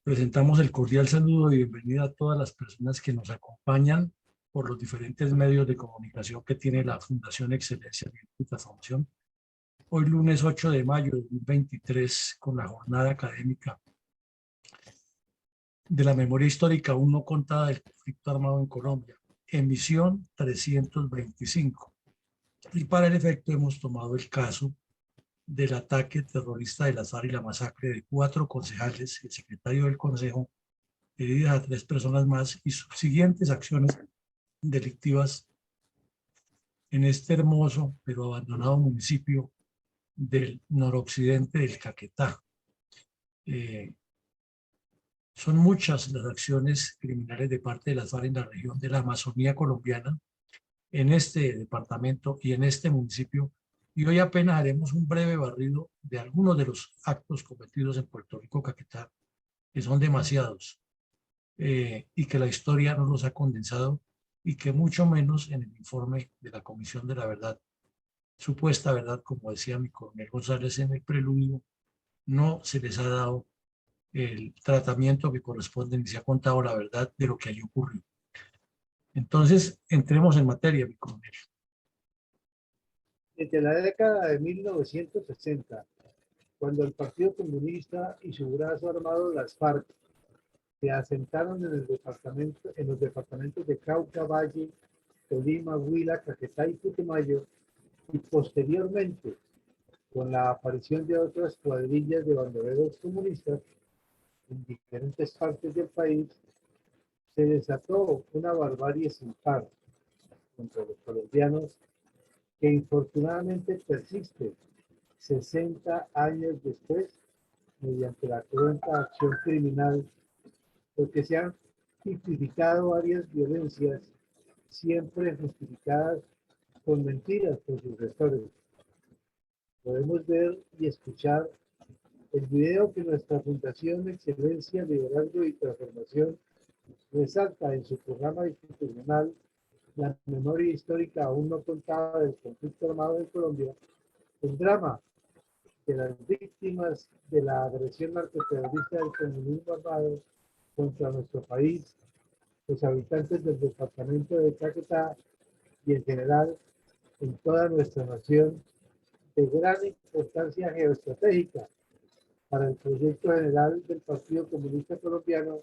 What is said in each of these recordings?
Presentamos el cordial saludo y bienvenida a todas las personas que nos acompañan por los diferentes medios de comunicación que tiene la Fundación Excelencia y Transformación. Hoy lunes 8 de mayo de 2023, con la jornada académica de la memoria histórica aún no contada del conflicto armado en Colombia, emisión 325. Y para el efecto hemos tomado el caso del ataque terrorista de las FARC y la masacre de 4 concejales, el secretario del Consejo, heridas a 3 personas más y subsiguientes acciones delictivas en este hermoso pero abandonado municipio del noroccidente del Caquetá. Son muchas las acciones criminales de parte de las FARC en la región de la Amazonía colombiana, en este departamento y en este municipio, y hoy apenas haremos un breve barrido de algunos de los actos cometidos en Puerto Rico, Caquetá, que son demasiados, y que la historia no los ha condensado, y que mucho menos en el informe de la Comisión de la Verdad, supuesta verdad, como decía mi coronel González en el preludio, no se les ha dado el tratamiento que corresponde ni se ha contado la verdad de lo que allí ocurrió. Entonces, entremos en materia, mi coronel. Desde la década de 1960, cuando el Partido Comunista y su brazo armado, las FARC, se asentaron en los departamentos de Cauca, Valle, Tolima, Huila, Caquetá y Putumayo, y posteriormente, con la aparición de otras cuadrillas de bandoleros comunistas en diferentes partes del país, se desató una barbarie sin par contra los colombianos que infortunadamente persiste 60 años después mediante la cruenta acción criminal, porque se han tipificado varias violencias siempre justificadas con mentiras por sus gestores. Podemos ver y escuchar el video que nuestra Fundación Excelencia, Liderazgo y Transformación resalta en su programa institucional La memoria histórica aún no contada del conflicto armado en Colombia, el drama de las víctimas de la agresión narcoterrorista del comunismo armado contra nuestro país, los habitantes del departamento de Caquetá y en general en toda nuestra nación, de gran importancia geoestratégica para el proyecto general del Partido Comunista Colombiano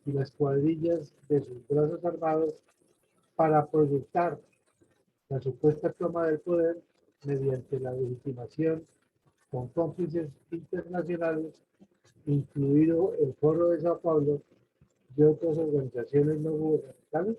y las cuadrillas de sus brazos armados para proyectar la supuesta toma del poder mediante la legitimación con cómplices internacionales, incluido el Foro de Sao Paulo y otras organizaciones no gubernamentales.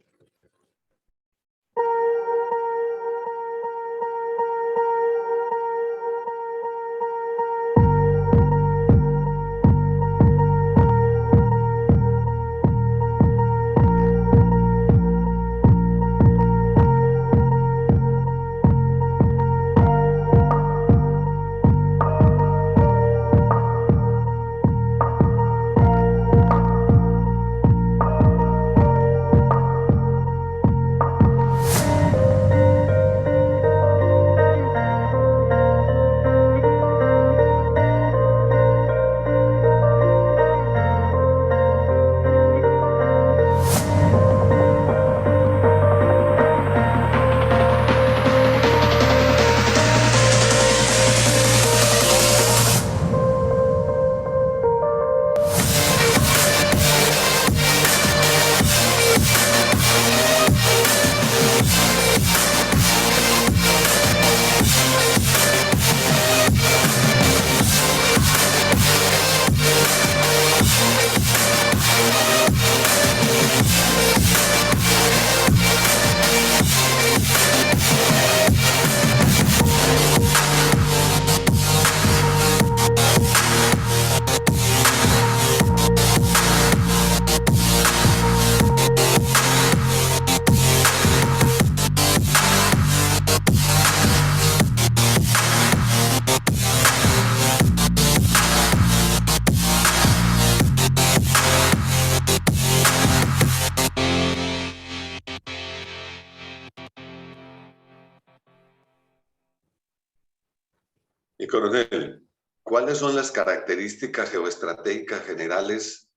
Y coronel, ¿cuáles son las características geoestratégicas generales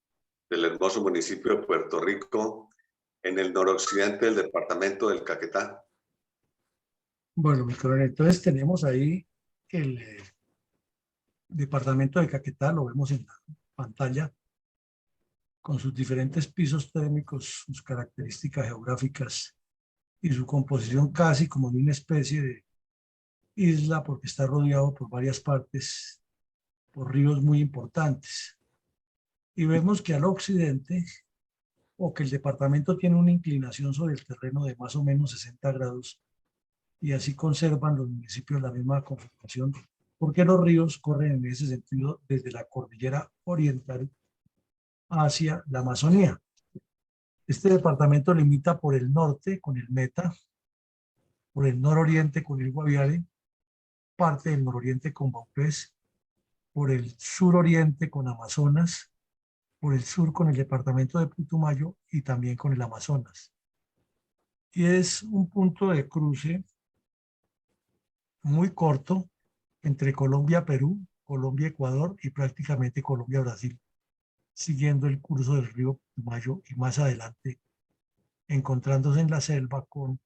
del hermoso municipio de Puerto Rico, en el noroccidente del departamento del Caquetá. Bueno, mi coronel, entonces tenemos ahí el departamento de Caquetá, lo vemos en la pantalla, con sus diferentes pisos térmicos, sus características geográficas y su composición casi como de una especie de isla, porque está rodeado por varias partes, por ríos muy importantes. Y vemos que al occidente, o que el departamento tiene una inclinación sobre el terreno de más o menos 60 grados, y así conservan los municipios la misma conformación, porque los ríos corren en ese sentido desde la cordillera oriental hacia la Amazonía. Este departamento limita por el norte con el Meta, por el nororiente con el Guaviare, parte del nororiente con Vaupés, por el suroriente con Amazonas, por el sur con el departamento de Putumayo y también con el Amazonas. Y es un punto de cruce muy corto entre Colombia-Perú, Colombia-Ecuador y prácticamente Colombia-Brasil, siguiendo el curso del río Putumayo y más adelante encontrándose en la selva con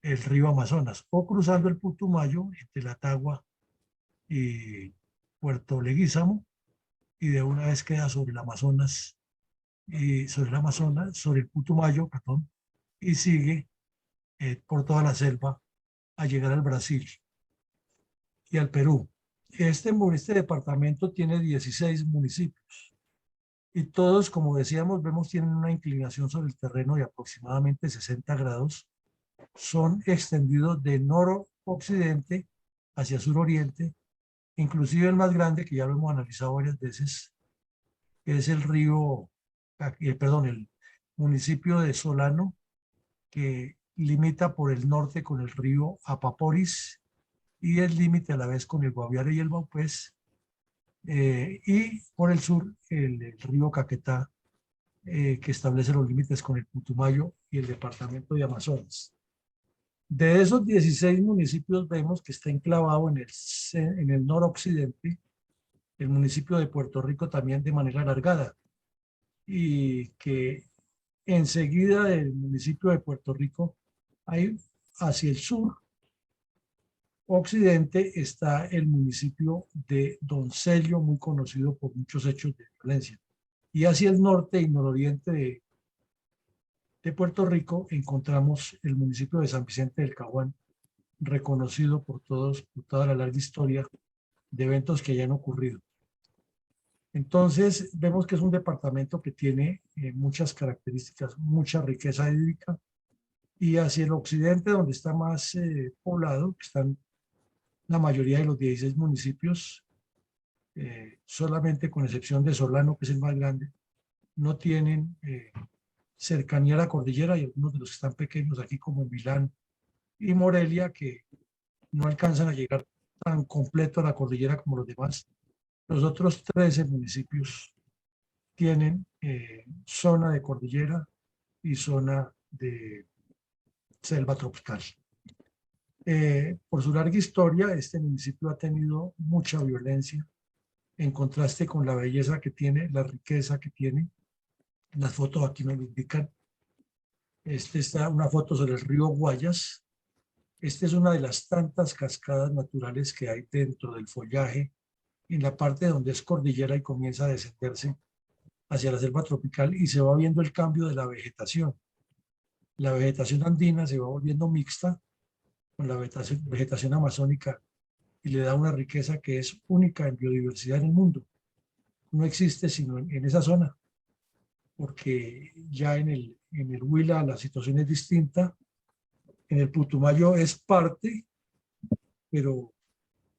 el río Amazonas o cruzando el Putumayo entre la Tagua y Puerto Leguízamo y de una vez queda sobre el Amazonas y sobre el Putumayo, perdón, y sigue por toda la selva a llegar al Brasil y al Perú. Este departamento tiene 16 municipios y todos, como decíamos, vemos tienen una inclinación sobre el terreno de aproximadamente 60 grados. Son extendidos de noroccidente hacia suroriente, inclusive el más grande, que ya lo hemos analizado varias veces, que es el río, el municipio de Solano, que limita por el norte con el río Apaporis y el límite a la vez con el Guaviare y el Vaupés, y por el sur el río Caquetá, que establece los límites con el Putumayo y el departamento de Amazonas. De esos 16 municipios vemos que está enclavado en el noroccidente el municipio de Puerto Rico también de manera alargada y que enseguida del municipio de Puerto Rico hay hacia el sur occidente está el municipio de Doncello, muy conocido por muchos hechos de violencia. Y hacia el norte y nororiente de Puerto Rico encontramos el municipio de San Vicente del Caguán, reconocido por todos, por toda la larga historia de eventos que hayan ocurrido. Entonces, vemos que es un departamento que tiene muchas características, mucha riqueza hídrica, y hacia el occidente, donde está más poblado, que están la mayoría de los 16 municipios, solamente con excepción de Solano, que es el más grande, no tienen cercanía a la cordillera, y algunos de los que están pequeños aquí como Milán y Morelia, que no alcanzan a llegar tan completo a la cordillera como los demás. Los otros 13 municipios tienen zona de cordillera y zona de selva tropical. Por su larga historia, este municipio ha tenido mucha violencia, en contraste con la belleza que tiene, la riqueza que tiene. Las fotos aquí me lo indican. Está una foto sobre el río Guayas. Esta es una de las tantas cascadas naturales que hay dentro del follaje, en la parte donde es cordillera y comienza a descenderse hacia la selva tropical, y se va viendo el cambio de la vegetación. La vegetación andina se va volviendo mixta con la vegetación amazónica y le da una riqueza que es única en biodiversidad en el mundo. No existe sino en esa zona, porque ya en el Huila la situación es distinta. En el Putumayo es parte, pero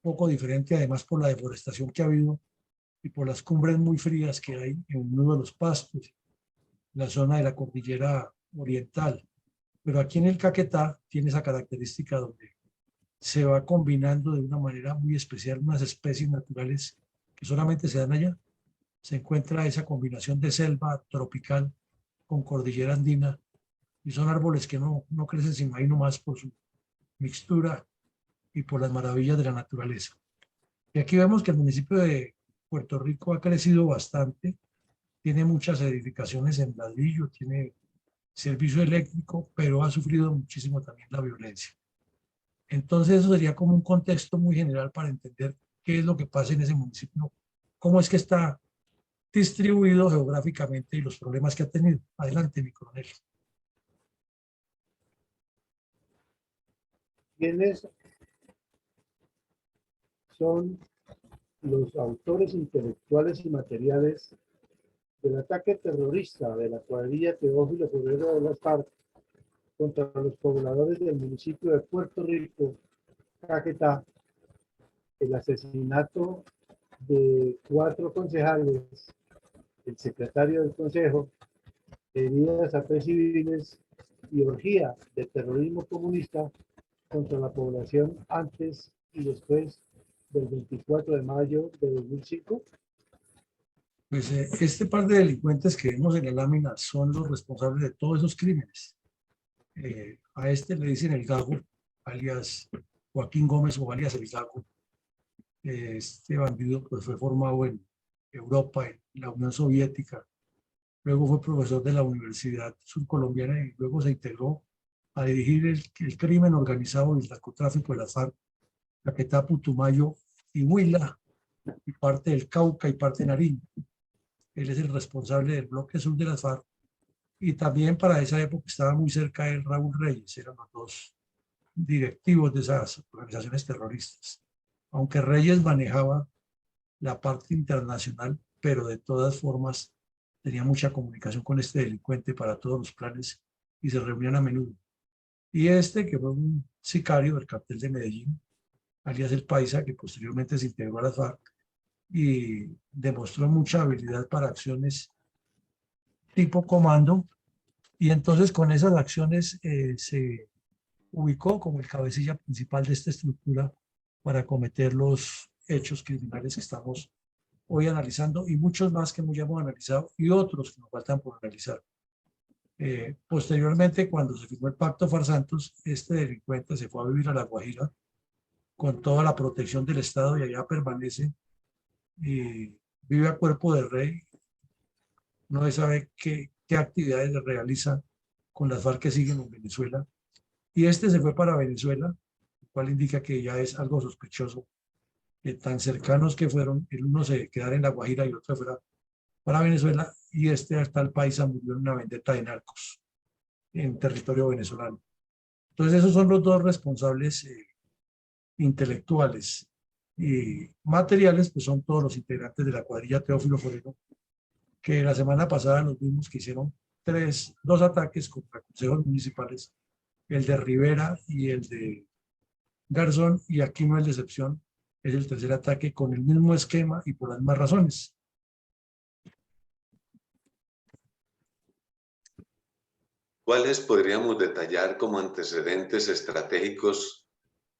poco diferente, además por la deforestación que ha habido y por las cumbres muy frías que hay en el nudo de los Pastos, la zona de la cordillera oriental. Pero aquí en el Caquetá tiene esa característica donde se va combinando de una manera muy especial unas especies naturales que solamente se dan allá. Se encuentra esa combinación de selva tropical con cordillera andina, y son árboles que no crecen sin ahí nomás por su mixtura y por las maravillas de la naturaleza. Y aquí vemos que el municipio de Puerto Rico ha crecido bastante tiene muchas edificaciones en ladrillo, tiene servicio eléctrico, pero ha sufrido muchísimo también la violencia. Entonces eso sería como un contexto muy general para entender qué es lo que pasa en ese municipio, cómo es que está distribuido geográficamente y los problemas que ha tenido. Adelante, mi coronel. ¿Quiénes son los autores intelectuales y materiales del ataque terrorista de la cuadrilla Teófilo Forero de las FARC contra los pobladores del municipio de Puerto Rico, Caquetá, el asesinato de 4 concejales, el secretario del consejo, heridas a 3 civiles y orgía de terrorismo comunista contra la población antes y después del 24 de mayo de 2005? Pues este par de delincuentes que vemos en la lámina son los responsables de todos esos crímenes. A este le dicen el Gago, alias Joaquín Gómez o alias el Gago. Este bandido pues, fue formado en Europa, en la Unión Soviética. Luego fue profesor de la Universidad Surcolombiana y luego se integró a dirigir el crimen organizado y el narcotráfico de las FARC, Caquetá, Putumayo y Huila, y parte del Cauca y parte de Nariño. Él es el responsable del bloque sur de las FARC y también para esa época estaba muy cerca de Raúl Reyes, eran los dos directivos de esas organizaciones terroristas. Aunque Reyes manejaba la parte internacional, pero de todas formas tenía mucha comunicación con este delincuente para todos los planes y se reunían a menudo. Y este, que fue un sicario del cartel de Medellín, alias El Paisa, que posteriormente se integró a las FARC y demostró mucha habilidad para acciones tipo comando, y entonces con esas acciones se ubicó como el cabecilla principal de esta estructura para cometer los hechos criminales que estamos hoy analizando y muchos más que ya hemos analizado y otros que nos faltan por analizar. Posteriormente, cuando se firmó el Pacto Farsantos, este delincuente se fue a vivir a La Guajira con toda la protección del Estado y allá permanece y vive a cuerpo de rey. No se sabe qué actividades realiza con las FARC que siguen en Venezuela. Y este se fue para Venezuela, lo cual indica que ya es algo sospechoso, que tan cercanos que fueron, el uno se quedara en La Guajira y el otro fuera para Venezuela, y este hasta el país murió en una vendetta de narcos en territorio venezolano. Entonces esos son los dos responsables intelectuales y materiales, pues son todos los integrantes de la cuadrilla Teófilo Forero, que la semana pasada nos vimos que hicieron dos ataques contra consejos municipales, el de Rivera y el de Garzón, y aquí no es la excepción, es el tercer ataque con el mismo esquema y por las mismas razones. ¿Cuáles podríamos detallar como antecedentes estratégicos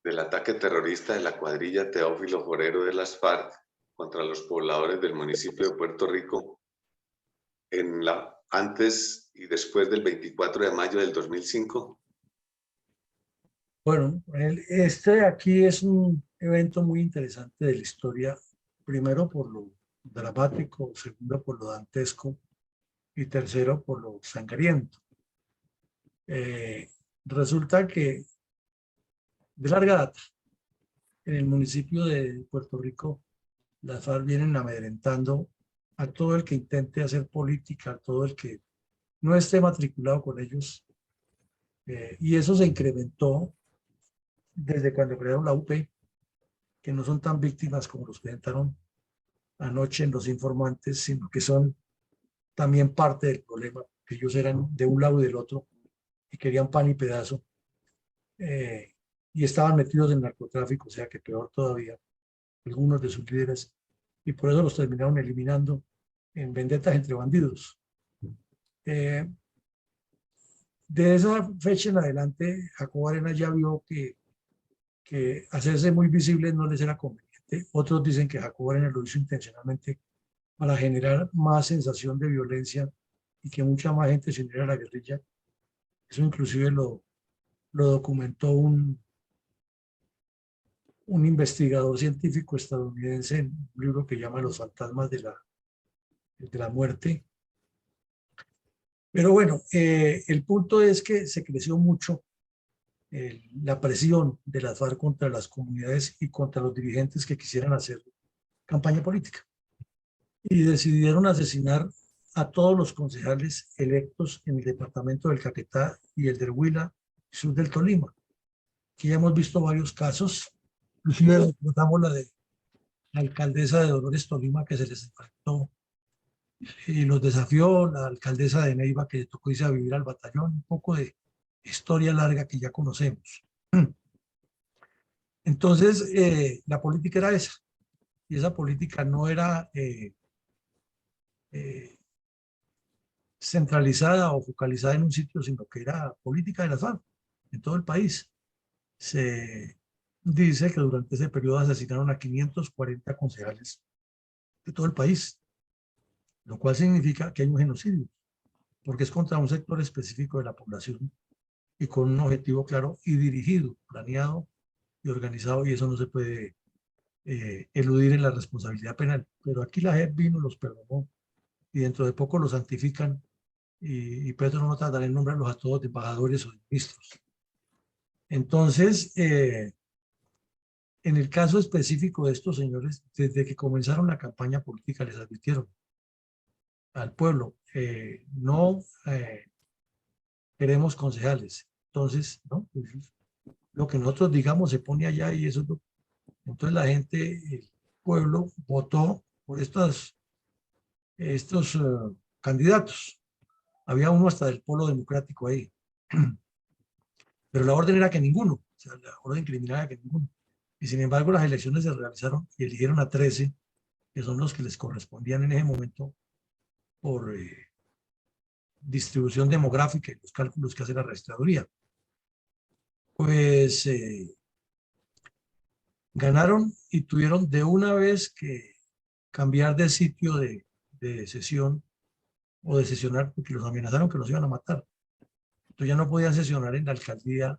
del ataque terrorista de la cuadrilla Teófilo Forero de las FARC contra los pobladores del municipio de Puerto Rico antes y después del 24 de mayo del 2005? Bueno, este de aquí es un evento muy interesante de la historia, primero por lo dramático, segundo por lo dantesco y tercero por lo sangriento. Resulta que de larga data, en el municipio de Puerto Rico, las FARC vienen amedrentando a todo el que intente hacer política, a todo el que no esté matriculado con ellos, y eso se incrementó desde cuando crearon la UP, que no son tan víctimas como los presentaron anoche en Los Informantes, sino que son también parte del problema, que ellos eran de un lado y del otro y querían pan y pedazo, y estaban metidos en narcotráfico, o sea que peor todavía, algunos de sus líderes, y por eso los terminaron eliminando en vendetas entre bandidos. De esa fecha en adelante, Jacobo Arenas ya vio que hacerse muy visible no les era conveniente. Otros dicen que Jacobo Arenas lo hizo intencionalmente para generar más sensación de violencia y que mucha más gente se uniera a la guerrilla. Eso inclusive lo documentó un investigador científico estadounidense en un libro que llama Los fantasmas de la muerte, Pero bueno, el punto es que se creció mucho la presión de las FARC contra las comunidades y contra los dirigentes que quisieran hacer campaña política. Y decidieron asesinar a todos los concejales electos en el departamento del Caquetá y el del Huila, sur del Tolima. Aquí ya hemos visto varios casos, inclusive notamos la de la alcaldesa de Dolores Tolima que se les enfrentó y los desafió, la alcaldesa de Neiva que le tocó irse a vivir al batallón, un poco de historia larga que ya conocemos. Entonces, la política era esa, y esa política no era eh, centralizada o focalizada en un sitio, sino que era política de la FARC en todo el país. Se dice que durante ese periodo asesinaron a 540 concejales de todo el país, lo cual significa que hay un genocidio, porque es contra un sector específico de la población y con un objetivo claro y dirigido, planeado y organizado, y eso no se puede eludir en la responsabilidad penal. Pero aquí la JEP vino, los perdonó, y dentro de poco los santifican, y Petro no tratará de nombrarlos a todos de embajadores o de ministros. Entonces, en el caso específico de estos señores, desde que comenzaron la campaña política les advirtieron al pueblo, no queremos concejales. Entonces, ¿no? Lo que nosotros digamos se pone allá y eso es lo... Entonces la gente, el pueblo, votó por estos candidatos. Había uno hasta del Polo Democrático ahí. Pero la orden era que ninguno, o sea, la orden criminal era que ninguno. Y sin embargo, las elecciones se realizaron y eligieron a 13, que son los que les correspondían en ese momento por distribución demográfica y los cálculos que hace la registraduría. Pues ganaron y tuvieron de una vez que cambiar de sitio de sesión o de sesionar, porque los amenazaron que los iban a matar. Entonces ya no podían sesionar en la alcaldía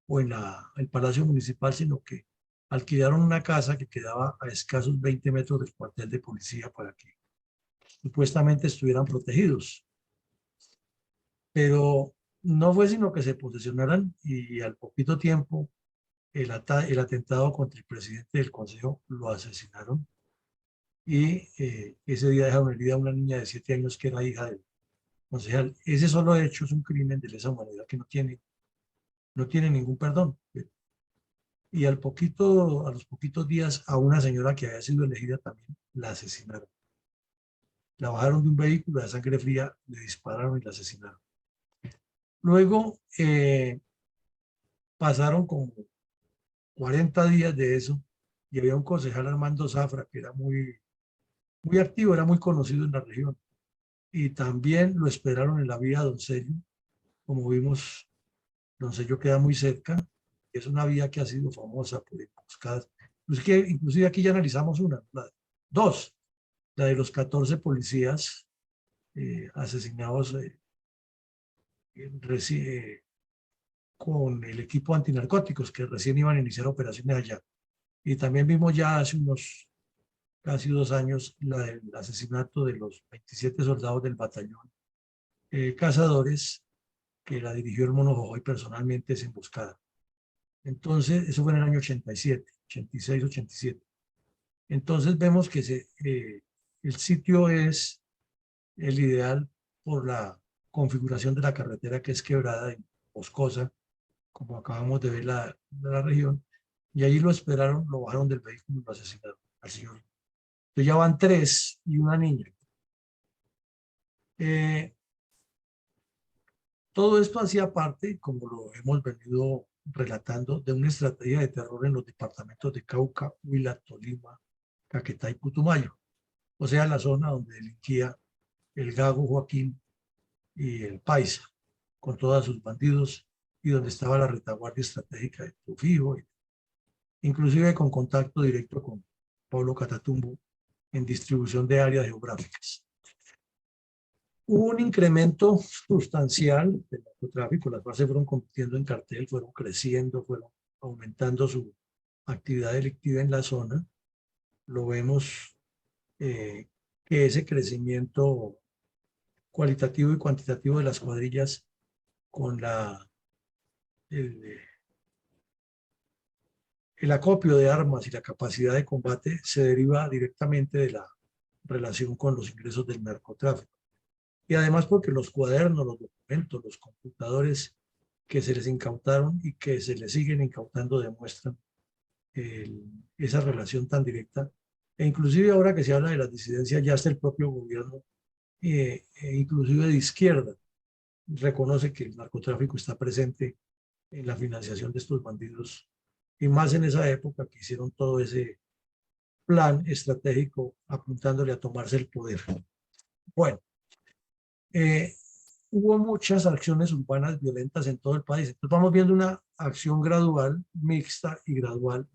o en el Palacio Municipal, sino que alquilaron una casa que quedaba a escasos 20 metros del cuartel de policía para que supuestamente estuvieran protegidos. Pero no fue sino que se posesionaran y al poquito tiempo el atentado contra el presidente del consejo lo asesinaron y ese día dejaron herida a una niña de 7 años que era hija del concejal. Ese solo hecho es un crimen de lesa humanidad que no tiene ningún perdón. Y a los poquitos días a una señora que había sido elegida también la asesinaron. La bajaron de un vehículo de sangre fría, le dispararon y la asesinaron. Luego pasaron como 40 días de eso y había un concejal, Armando Zafra, que era muy activo, era muy conocido en la región. Y también lo esperaron en la vía Doncello. Como vimos, Doncello queda muy cerca. Es una vía que ha sido famosa por emboscadas. Inclusive aquí ya analizamos dos, la de los 14 policías asesinados con el equipo antinarcóticos que recién iban a iniciar operaciones allá. Y también vimos ya hace unos casi 2 años el asesinato de los 27 soldados del batallón Cazadores, que la dirigió el Mono Jojoy personalmente esa emboscada. Entonces, eso fue en el año 87, 86, 87. Entonces vemos que el sitio es el ideal por la configuración de la carretera, que es quebrada y boscosa, como acabamos de ver la región, y allí lo esperaron, lo bajaron del vehículo y lo asesinaron al señor. Entonces ya van 3 y una niña. Todo esto hacía parte, como lo hemos venido relatando, de una estrategia de terror en los departamentos de Cauca, Huila, Tolima, Caquetá y Putumayo, o sea, la zona donde delinquía el Gago Joaquín y el Paisa, con todos sus bandidos, y donde estaba la retaguardia estratégica de Trujillo, inclusive con contacto directo con Pablo Catatumbo en distribución de áreas geográficas. Hubo un incremento sustancial del narcotráfico, las bases fueron convirtiendo en cartel, fueron creciendo, fueron aumentando su actividad delictiva en la zona. Lo vemos que ese crecimiento cualitativo y cuantitativo de las cuadrillas con el acopio de armas y la capacidad de combate se deriva directamente de la relación con los ingresos del narcotráfico. Y además porque los cuadernos, los documentos, los computadores que se les incautaron y que se les siguen incautando demuestran esa relación tan directa. E inclusive ahora que se habla de las disidencias, ya hasta el propio gobierno, inclusive de izquierda, reconoce que el narcotráfico está presente en la financiación de estos bandidos, y más en esa época que hicieron todo ese plan estratégico apuntándole a tomarse el poder. Bueno, hubo muchas acciones urbanas violentas en todo el país. Entonces vamos viendo una acción gradual, mixta y gradual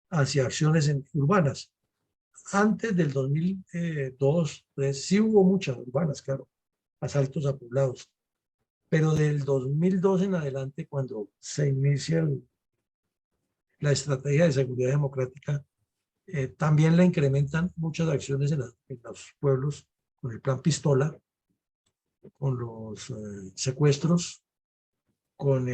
hacia acciones urbanas. Antes del 2002, 2003, sí hubo muchas urbanas, claro, asaltos a poblados. Pero del 2002 en adelante, cuando se inicia la estrategia de seguridad democrática, también le incrementan muchas acciones en los pueblos, con el plan Pistola, con los secuestros, con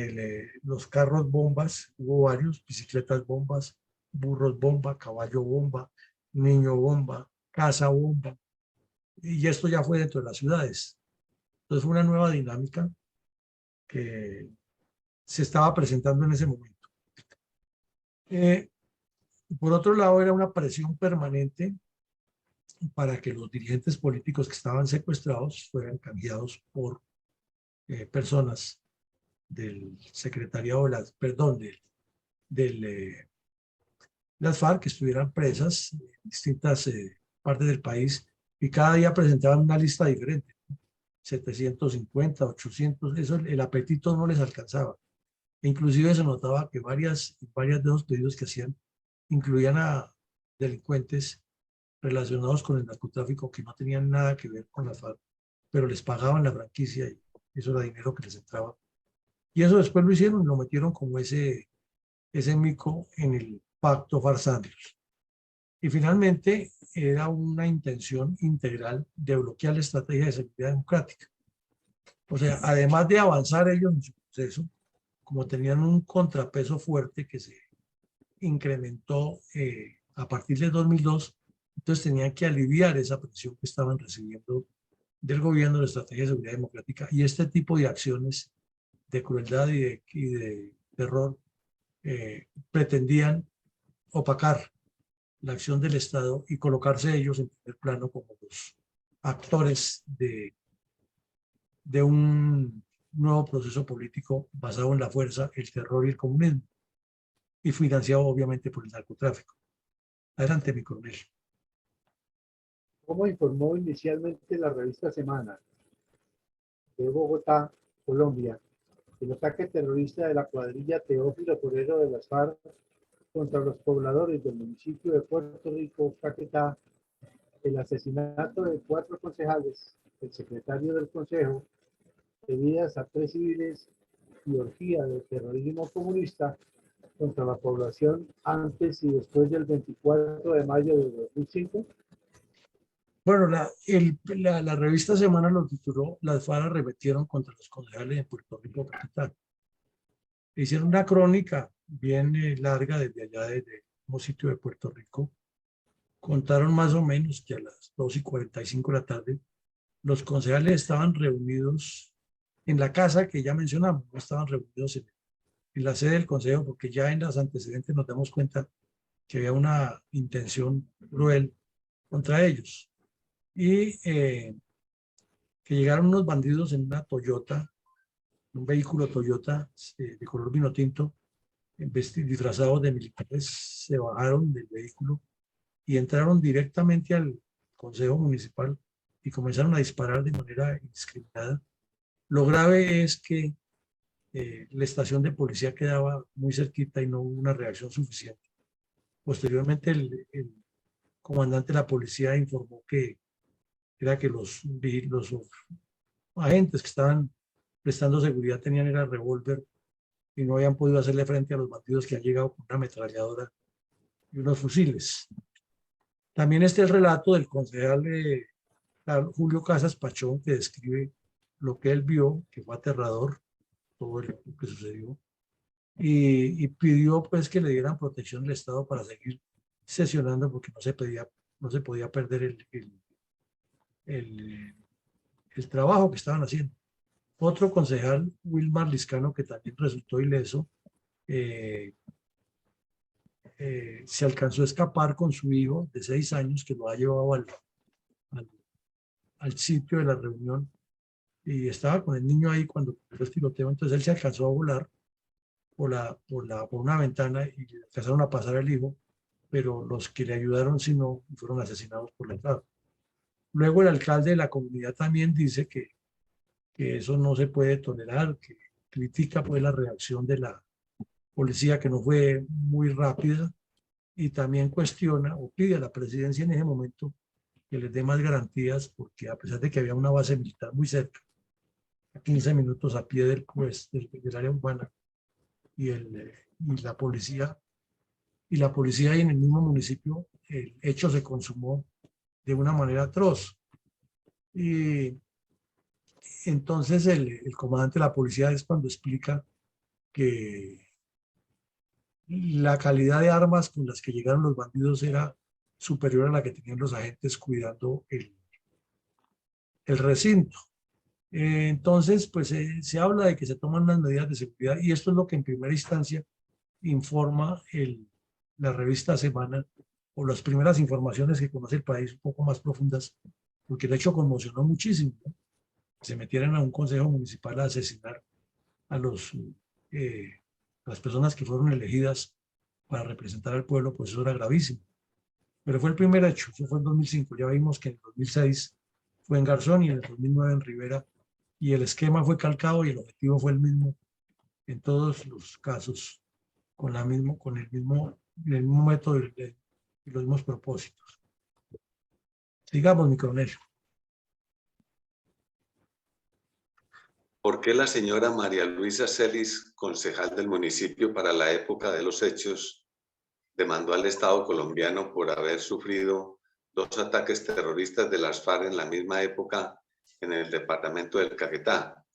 los carros bombas, hubo varios, bicicletas bombas, burros bomba, caballo bomba, niño bomba, casa bomba, y esto ya fue dentro de las ciudades. Entonces fue una nueva dinámica que se estaba presentando en ese momento. Por otro lado, era una presión permanente para que los dirigentes políticos que estaban secuestrados fueran cambiados por personas del secretariado de las FARC, que estuvieran presas en distintas partes del país, y cada día presentaban una lista diferente, 750, 800, eso el apetito no les alcanzaba. Inclusive se notaba que varias de los pedidos que hacían incluían a delincuentes relacionados con el narcotráfico que no tenían nada que ver con la FARC, pero les pagaban la franquicia y eso era dinero que les entraba. Y eso después lo hicieron, lo metieron como ese mico en el pacto Farsandios. Y finalmente era una intención integral de bloquear la estrategia de seguridad democrática. O sea, además de avanzar ellos en su proceso, como tenían un contrapeso fuerte que se incrementó a partir del 2002, entonces tenían que aliviar esa presión que estaban recibiendo del gobierno de la estrategia de seguridad democrática, y este tipo de acciones de crueldad y de terror pretendían opacar la acción del Estado y colocarse ellos en primer plano como los actores de un nuevo proceso político basado en la fuerza, el terror y el comunismo, y financiado obviamente por el narcotráfico. Adelante, mi coronel. Como informó inicialmente la revista Semana de Bogotá, Colombia, el ataque terrorista de la cuadrilla Teófilo Forero de las FARC contra los pobladores del municipio de Puerto Rico, Caquetá, el asesinato de 4 concejales, el secretario del consejo, heridas a 3 civiles y orgía de terrorismo comunista contra la población antes y después del 24 de mayo de 2005. Bueno, la revista Semana lo tituló "Las FARC arremetieron contra los concejales de Puerto Rico, Caquetá". Hicieron una crónica bien larga desde allá, desde el mismo sitio de Puerto Rico. Contaron más o menos que a las 2:45 de la tarde los concejales estaban reunidos en la casa que ya mencionamos, no estaban reunidos en la sede del consejo, porque ya en los antecedentes nos damos cuenta que había una intención cruel contra ellos. Y que llegaron unos bandidos en una Toyota, un vehículo Toyota de color vino tinto, disfrazados de militares, se bajaron del vehículo y entraron directamente al consejo municipal y comenzaron a disparar de manera indiscriminada. Lo grave es que la estación de policía quedaba muy cerquita y no hubo una reacción suficiente. Posteriormente el comandante de la policía informó que era que los agentes que estaban prestando seguridad tenían el revólver y no habían podido hacerle frente a los bandidos que han llegado con una ametralladora y unos fusiles. También está el relato del concejal Julio Casas Pachón, que describe lo que él vio, que fue aterrador, todo lo que sucedió, y pidió pues que le dieran protección del Estado para seguir sesionando porque no se podía perder el, el trabajo que estaban haciendo. Otro concejal, Wilmar Liscano, que también resultó ileso, eh, se alcanzó a escapar con su hijo de 6 años, que lo ha llevado al, al sitio de la reunión, y estaba con el niño ahí cuando ocurrió el tiroteo. Entonces él se alcanzó a volar por una ventana y le alcanzaron a pasar al hijo, pero los que le ayudaron sí no, fueron asesinados por la entrada. Luego el alcalde de la comunidad también dice que eso no se puede tolerar, que critica pues la reacción de la policía, que no fue muy rápida, y también cuestiona o pide a la presidencia en ese momento que les dé más garantías, porque a pesar de que había una base militar muy cerca, a 15 minutos a pie del área urbana, y la policía ahí en el mismo municipio, el hecho se consumó de una manera atroz. Y entonces el comandante de la policía es cuando explica que la calidad de armas con las que llegaron los bandidos era superior a la que tenían los agentes cuidando el recinto. Entonces, pues se habla de que se toman unas medidas de seguridad, y esto es lo que en primera instancia informa la revista Semana, o las primeras informaciones que conoce el país un poco más profundas, porque el hecho conmocionó muchísimo, ¿no? Se metieran a un consejo municipal a asesinar a las personas que fueron elegidas para representar al pueblo, pues eso era gravísimo. Pero fue el primer hecho, eso fue en 2005. Ya vimos que en 2006 fue en Garzón y en el 2009 en Rivera, y el esquema fue calcado y el objetivo fue el mismo en todos los casos, con el mismo método y los mismos propósitos. Sigamos, mi coronel. ¿Por qué la señora María Luisa Celis, concejal del municipio para la época de los hechos, demandó al Estado colombiano por haber sufrido 2 ataques terroristas de las FARC en la misma época en el departamento del Caquetá?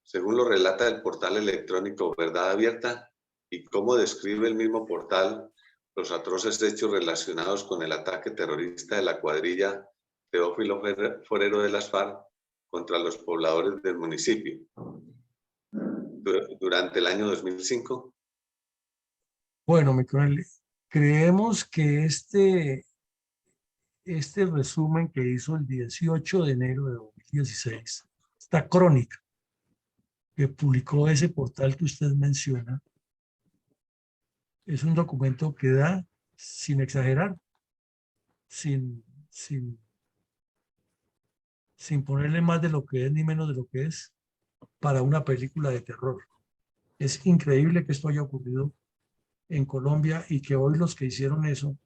Según lo relata el portal electrónico Verdad Abierta, y cómo describe el mismo portal los atroces hechos relacionados con el ataque terrorista de la cuadrilla Teófilo Forero de las FARC contra los pobladores del municipio durante el año 2005. Bueno, mi coronel, creemos que este resumen que hizo el 18 de enero de 2016, esta crónica que publicó ese portal que usted menciona, es un documento que da, sin exagerar, sin, sin, sin ponerle más de lo que es ni menos de lo que es, para una película de terror. Es increíble que esto haya ocurrido en Colombia y que hoy los que hicieron eso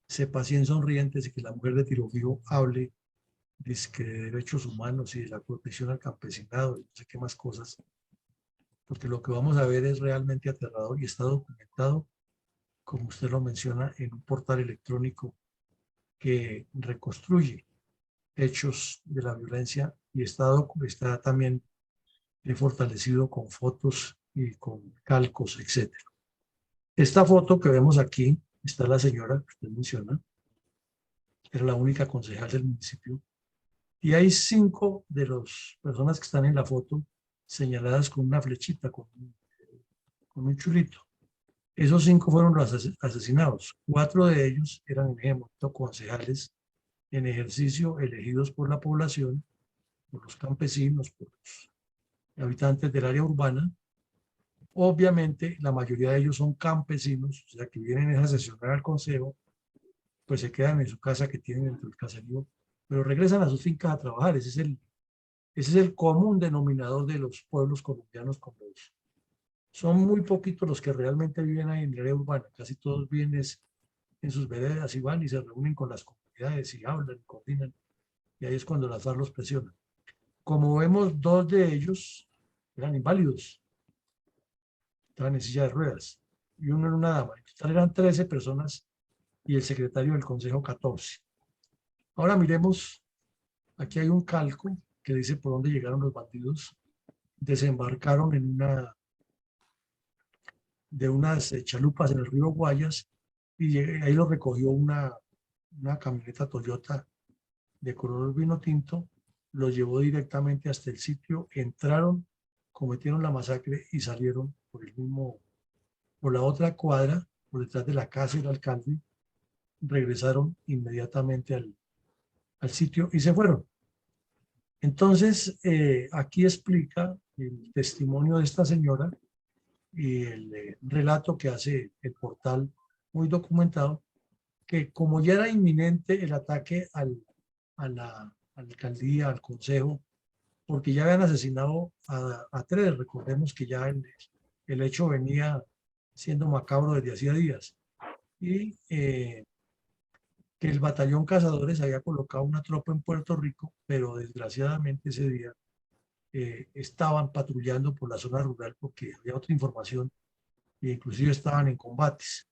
se paseen sonrientes, y que la mujer de tiro fijo hable de derechos humanos y de la protección al campesinado y no sé qué más cosas, porque lo que vamos a ver es realmente aterrador y está documentado, como usted lo menciona, en un portal electrónico que reconstruye hechos de la violencia, y está también fortalecido con fotos y con calcos, etc. Esta foto que vemos aquí, está la señora que usted menciona, era la única concejal del municipio, y hay 5 de las personas que están en la foto señaladas con una flechita, con un chulito. Esos 5 fueron los asesinados. 4 de ellos eran en ese momento concejales en ejercicio, elegidos por la población, por los campesinos, por los habitantes del área urbana. Obviamente, la mayoría de ellos son campesinos, o sea, que vienen a sesionar al consejo, pues se quedan en su casa que tienen dentro del caserío, pero regresan a sus fincas a trabajar. Ese es el común denominador de los pueblos colombianos con los. Son muy poquitos los que realmente viven ahí en el área urbana, casi todos viven en sus veredas y van y se reúnen con las comunidades y hablan y coordinan, y ahí es cuando las FARC los presionan. Como vemos, 2 de ellos eran inválidos, estaban en silla de ruedas, y uno era una dama. En total eran 13 personas y el secretario del consejo 14. Ahora miremos Aquí hay un calco que dice por dónde llegaron los bandidos. Desembarcaron en de unas chalupas en el río Guayas y ahí los recogió una camioneta Toyota de color vino tinto, los llevó directamente hasta el sitio, entraron, cometieron la masacre y salieron por la otra cuadra, por detrás de la casa del alcalde, regresaron inmediatamente al sitio y se fueron. Entonces, aquí explica el testimonio de esta señora y el relato que hace el portal muy documentado, que como ya era inminente el ataque a la alcaldía, al consejo, porque ya habían asesinado a 3, recordemos que ya el hecho venía siendo macabro desde hacía días, y que el batallón Cazadores había colocado una tropa en Puerto Rico, pero desgraciadamente ese día estaban patrullando por la zona rural porque había otra información e inclusive estaban en combates.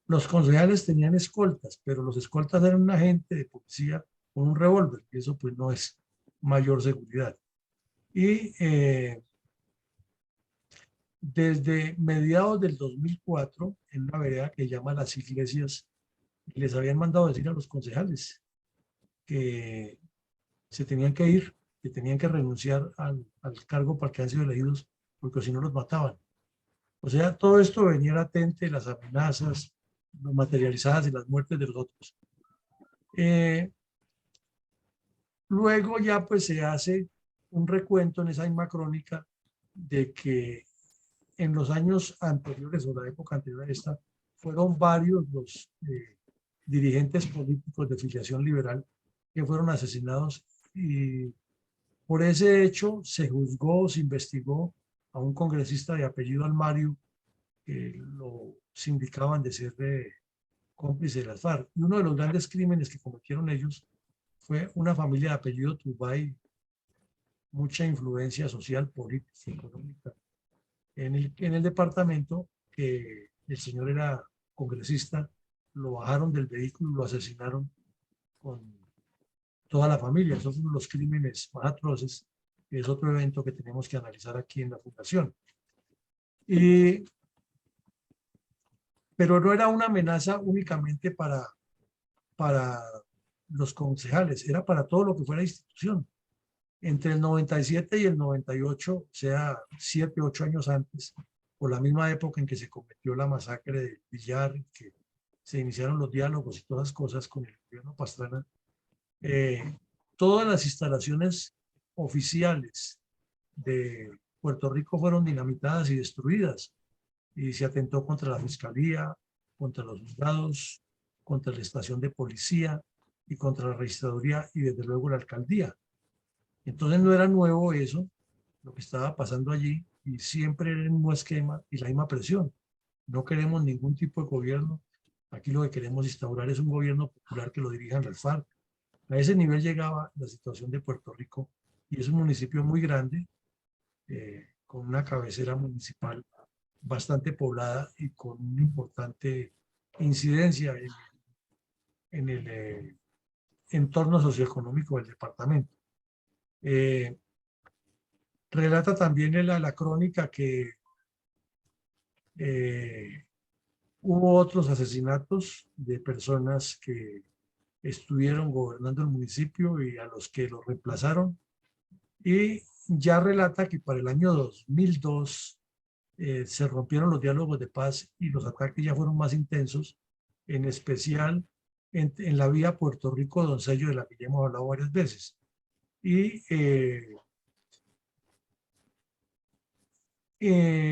Los concejales tenían escoltas, pero los escoltas eran un agente de policía con un revólver, y eso pues no es mayor seguridad. Y desde mediados del 2004, en una vereda que llama Las Iglesias, les habían mandado decir a los concejales que se tenían que ir, que tenían que renunciar al cargo para que han sido elegidos, porque si no los mataban. O sea, todo esto venía latente, las amenazas materializadas y las muertes de los otros. Luego ya pues se hace un recuento en esa misma crónica de que en los años anteriores o la época anterior a esta, fueron varios los dirigentes políticos de filiación liberal que fueron asesinados, y por ese hecho se juzgó, se investigó a un congresista de apellido Almario, que lo sindicaban de ser cómplice de las FARC. Y uno de los grandes crímenes que cometieron ellos fue una familia de apellido Turbay, mucha influencia social, política, económica en el departamento, que el señor era congresista, lo bajaron del vehículo y lo asesinaron con toda la familia. Esos son los crímenes más atroces, que es otro evento que tenemos que analizar aquí en la fundación. Pero no era una amenaza únicamente para los concejales, era para todo lo que fuera institución. Entre el 97 y el 98, o sea, 7, 8 años antes, por la misma época en que se cometió la masacre de Villar, que se iniciaron los diálogos y todas las cosas con el gobierno Pastrana, todas las instalaciones oficiales de Puerto Rico fueron dinamitadas y destruidas, y se atentó contra la fiscalía, contra los juzgados, contra la estación de policía y contra la registraduría y desde luego la alcaldía. Entonces no era nuevo eso, lo que estaba pasando allí, y siempre era el mismo esquema y la misma presión. No queremos ningún tipo de gobierno. Aquí lo que queremos instaurar es un gobierno popular que lo dirijan las FARC. A ese nivel llegaba la situación de Puerto Rico, y es un municipio muy grande, con una cabecera municipal bastante poblada y con una importante incidencia en el entorno socioeconómico del departamento. Relata también en la crónica que hubo otros asesinatos de personas que estuvieron gobernando el municipio y a los que lo reemplazaron, y ya relata que para el año 2002 se rompieron los diálogos de paz y los ataques ya fueron más intensos, en especial en la vía Puerto Rico-Doncello, de la que ya hemos hablado varias veces. Y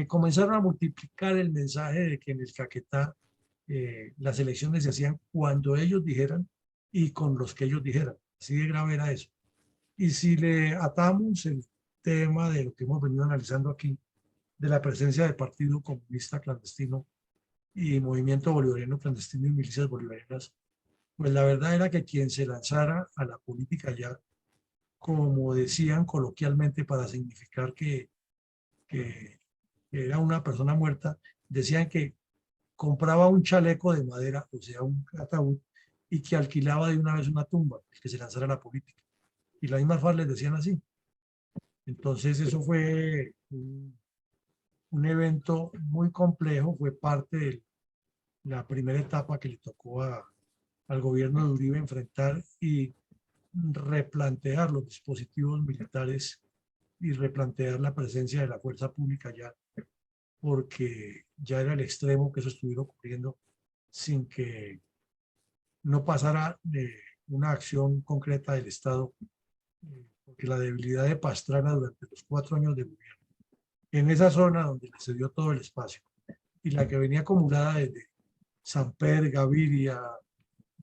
comenzaron a multiplicar el mensaje de que en el Caquetá las elecciones se hacían cuando ellos dijeran y con los que ellos dijeran. Así de grave era eso. Y si le atamos el tema de lo que hemos venido analizando aquí, de la presencia del Partido Comunista Clandestino y Movimiento Bolivariano Clandestino y milicias bolivarianas, pues la verdad era que quien se lanzara a la política ya, como decían coloquialmente para significar que era una persona muerta, decían que compraba un chaleco de madera, o sea, un ataúd, y que alquilaba de una vez una tumba, el que se lanzara a la política. Y las mismas FARC les decían así. Entonces eso fue un evento muy complejo, fue parte de la primera etapa que le tocó al gobierno de Uribe enfrentar y replantear los dispositivos militares y replantear la presencia de la fuerza pública ya, porque ya era el extremo que eso estuviera ocurriendo sin que no pasara una acción concreta del Estado, porque la debilidad de Pastrana durante los 4 años de gobierno, en esa zona donde le cedió todo el espacio, y la que venía acumulada desde Samper, Gaviria,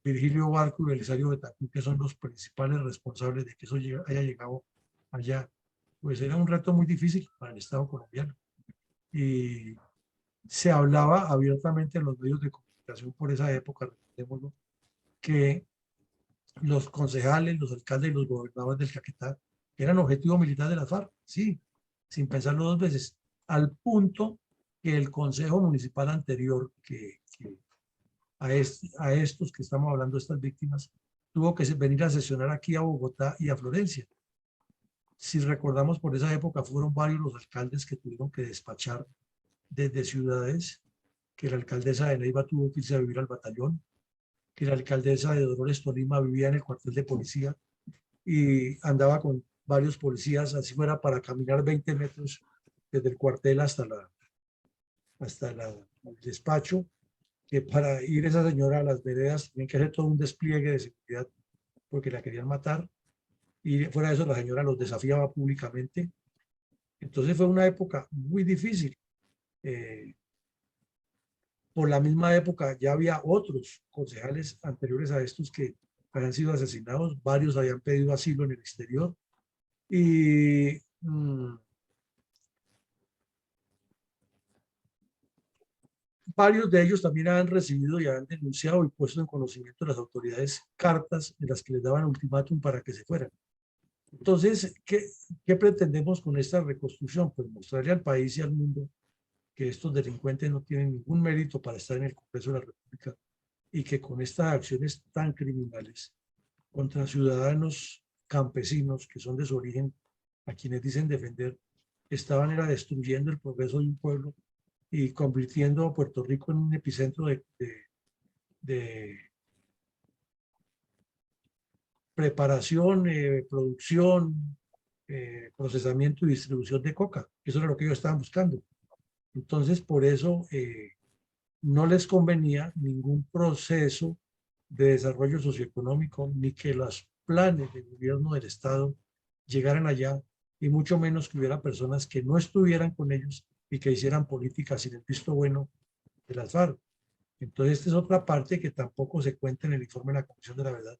Virgilio Barco y Belisario Betancur, que son los principales responsables de que eso haya llegado allá, pues era un reto muy difícil para el Estado colombiano. Y se hablaba abiertamente en los medios de comunicación por esa época, recordémoslo, que los concejales, los alcaldes y los gobernadores del Caquetá eran objetivo militar de la FARC, sí, sin pensarlo 2 veces, al punto que el Consejo Municipal anterior, que a estos que estamos hablando, estas víctimas, tuvo que venir a sesionar aquí a Bogotá y a Florencia. Si recordamos, por esa época fueron varios los alcaldes que tuvieron que despachar desde ciudades, que la alcaldesa de Neiva tuvo que irse a vivir al batallón, que la alcaldesa de Dolores Tolima vivía en el cuartel de policía y andaba con varios policías, así fuera para caminar 20 metros desde el cuartel hasta el despacho, que para ir esa señora a las veredas tenían que hacer todo un despliegue de seguridad porque la querían matar, y fuera de eso la señora los desafiaba públicamente. Entonces fue una época muy difícil. Por la misma época ya había otros concejales anteriores a estos que habían sido asesinados, varios habían pedido asilo en el exterior y varios de ellos también han recibido y han denunciado y puesto en conocimiento de las autoridades cartas en las que les daban ultimátum para que se fueran. Entonces, ¿qué pretendemos con esta reconstrucción? Pues mostrarle al país y al mundo que estos delincuentes no tienen ningún mérito para estar en el Congreso de la República y que con estas acciones tan criminales contra ciudadanos campesinos que son de su origen, a quienes dicen defender, estaban era destruyendo el progreso de un pueblo y convirtiendo a Puerto Rico en un epicentro de preparación, producción, procesamiento y distribución de coca. Eso era lo que ellos estaban buscando. Entonces, por eso no les convenía ningún proceso de desarrollo socioeconómico, ni que los planes de gobierno del Estado llegaran allá, y mucho menos que hubiera personas que no estuvieran con ellos y que hicieran política sin el visto bueno de las FARC. Entonces, esta es otra parte que tampoco se cuenta en el informe de la Comisión de la Verdad,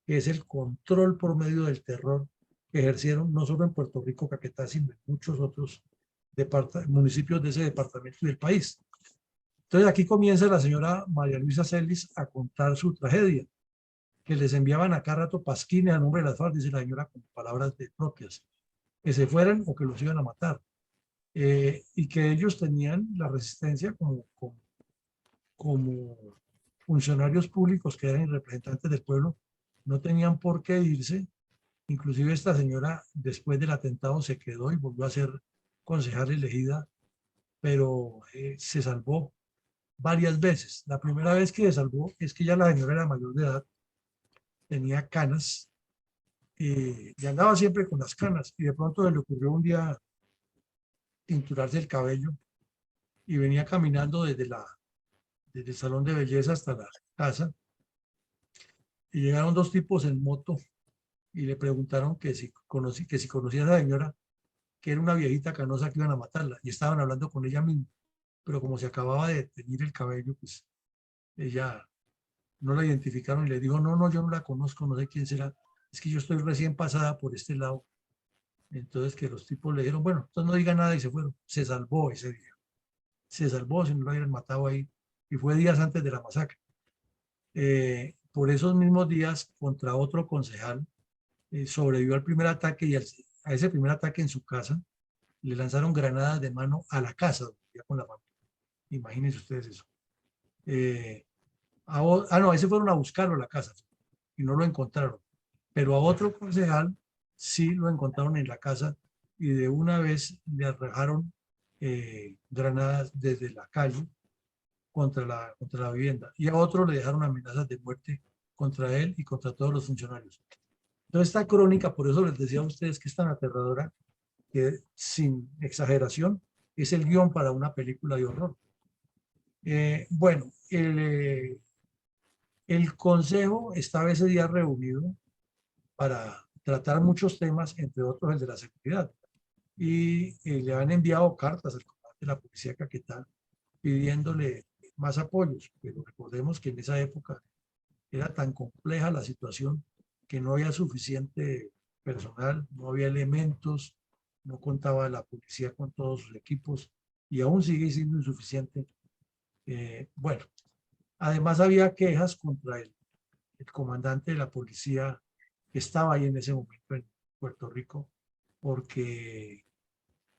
que es el control por medio del terror que ejercieron no solo en Puerto Rico, Caquetá, sino en muchos otros municipios de ese departamento y del país. Entonces aquí comienza la señora María Luisa Celis a contar su tragedia, que les enviaban a cada rato pasquines a nombre de las FARC, dice la señora con palabras propias, que se fueran o que los iban a matar, y que ellos tenían la resistencia como funcionarios públicos que eran representantes del pueblo, no tenían por qué irse. Inclusive esta señora después del atentado se quedó y volvió a ser concejal elegida, pero se salvó varias veces. La primera vez que se salvó es que ya la señora era mayor de edad, tenía canas y andaba siempre con las canas, y de pronto le ocurrió un día tinturarse el cabello y venía caminando desde el salón de belleza hasta la casa, y llegaron 2 tipos en moto y le preguntaron que si conocía a esa señora, que era una viejita canosa que iban a matarla, y estaban hablando con ella misma, pero como se acababa de teñir el cabello, pues ella no la identificaron y le dijo, no, yo no la conozco, no sé quién será, es que yo estoy recién pasada por este lado. Entonces que los tipos le dijeron, bueno, entonces no diga nada, y se fueron. Se salvó ese día, se salvó, si no lo hubieran matado ahí, y fue días antes de la masacre. Por esos mismos días, contra otro concejal, sobrevivió al primer ataque, y a ese primer ataque en su casa le lanzaron granadas de mano a la casa donde vivía con la familia. Imagínense ustedes eso. No, ese fueron a buscarlo a la casa y no lo encontraron. Pero a otro concejal sí lo encontraron en la casa y de una vez le arrojaron granadas desde la calle contra la vivienda. Y a otro le dejaron amenazas de muerte contra él y contra todos los funcionarios. Entonces esta crónica, por eso les decía a ustedes que es tan aterradora, que sin exageración es el guión para una película de horror. Bueno, el consejo estaba ese día reunido para tratar muchos temas, entre otros el de la seguridad. Y le han enviado cartas al comandante de la policía de Caquetá pidiéndole más apoyos, pero recordemos que en esa época era tan compleja la situación que no había suficiente personal, no había elementos, no contaba la policía con todos sus equipos y aún sigue siendo insuficiente. Bueno, además había quejas contra el comandante de la policía que estaba ahí en ese momento en Puerto Rico porque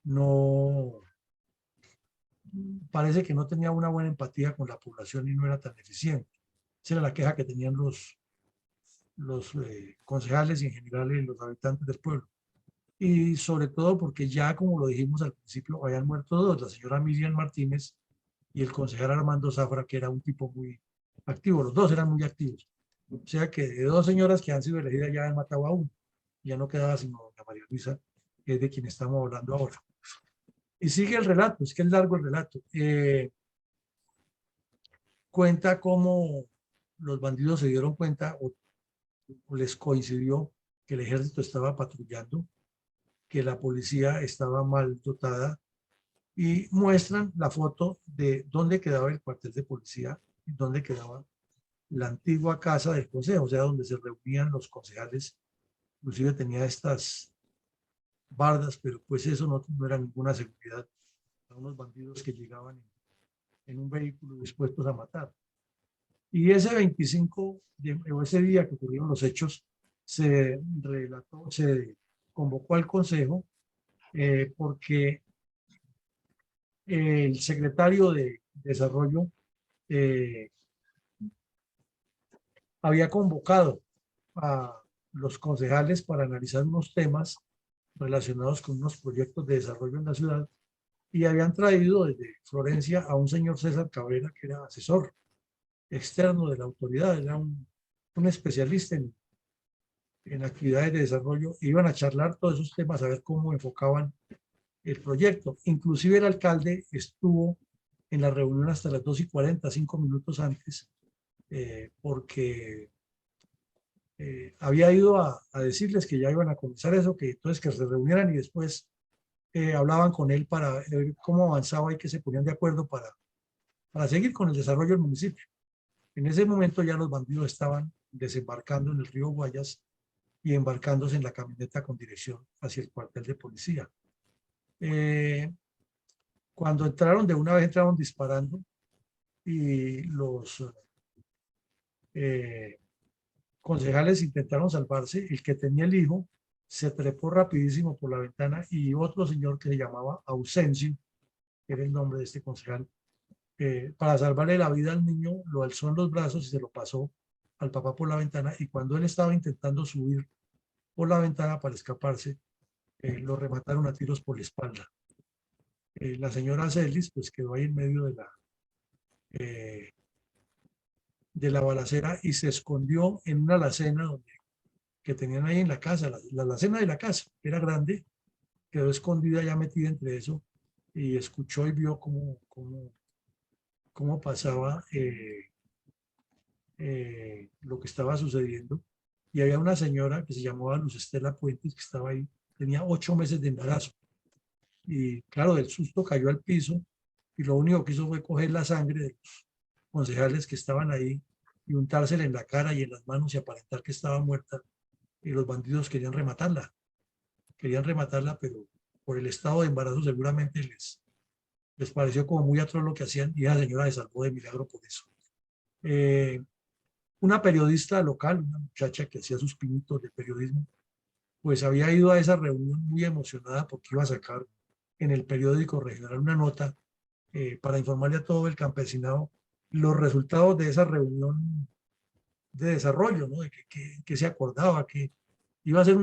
no, parece que no tenía una buena empatía con la población y no era tan eficiente. Esa era la queja que tenían los concejales y en general los habitantes del pueblo. Y sobre todo porque ya, como lo dijimos al principio, habían muerto dos, la señora Miriam Martínez y el concejal Armando Zafra, que era un tipo muy activo. Los dos eran muy activos. O sea que de dos señoras que han sido elegidas ya han matado a uno. Ya no quedaba sino la María Luisa, que es de quien estamos hablando ahora. Y sigue el relato, es que es largo el relato. Cuenta cómo los bandidos se dieron cuenta o les coincidió que el ejército estaba patrullando, que la policía estaba mal dotada y muestran la foto de dónde quedaba el cuartel de policía y dónde quedaba la antigua casa del consejo, o sea, donde se reunían los concejales. Inclusive tenía estas bardas, pero pues eso no era ninguna seguridad a unos bandidos que llegaban en un vehículo dispuestos a matar. Y ese 25, o ese día que ocurrieron los hechos, se convocó al consejo porque el secretario de Desarrollo había convocado a los concejales para analizar unos temas relacionados con unos proyectos de desarrollo en la ciudad y habían traído desde Florencia a un señor César Cabrera, que era asesor externo de la autoridad, era un especialista en actividades de desarrollo, e iban a charlar todos esos temas, a ver cómo enfocaban el proyecto. Inclusive el alcalde estuvo en la reunión hasta las 2:40, 5 minutos antes, porque había ido a decirles que ya iban a comenzar eso, que entonces que se reunieran y después hablaban con él para ver cómo avanzaba y que se ponían de acuerdo para seguir con el desarrollo del municipio. En ese momento ya los bandidos estaban desembarcando en el río Guayas y embarcándose en la camioneta con dirección hacia el cuartel de policía. Cuando entraron, de una vez entraron disparando y los concejales intentaron salvarse. El que tenía el hijo se trepó rapidísimo por la ventana y otro señor que se llamaba Ausencio, que era el nombre de este concejal, para salvarle la vida al niño, lo alzó en los brazos y se lo pasó al papá por la ventana, y cuando él estaba intentando subir por la ventana para escaparse, lo remataron a tiros por la espalda. La señora Celis pues quedó ahí en medio de la balacera y se escondió en una alacena que tenían ahí en la casa, la alacena de la casa, que era grande, quedó escondida ya metida entre eso y escuchó y vio cómo pasaba lo que estaba sucediendo. Y había una señora que se llamaba Luz Estela Puentes que estaba ahí, tenía 8 meses de embarazo. Y claro, del susto cayó al piso y lo único que hizo fue coger la sangre de los concejales que estaban ahí y untársela en la cara y en las manos y aparentar que estaba muerta. Y los bandidos querían rematarla, pero por el estado de embarazo seguramente les pareció como muy atroz lo que hacían y la señora se salvó de milagro por eso. Una periodista local, una muchacha que hacía sus pinitos de periodismo, pues había ido a esa reunión muy emocionada porque iba a sacar en el periódico regional una nota para informarle a todo el campesinado los resultados de esa reunión de desarrollo, ¿no? De que se acordaba, que iba a ser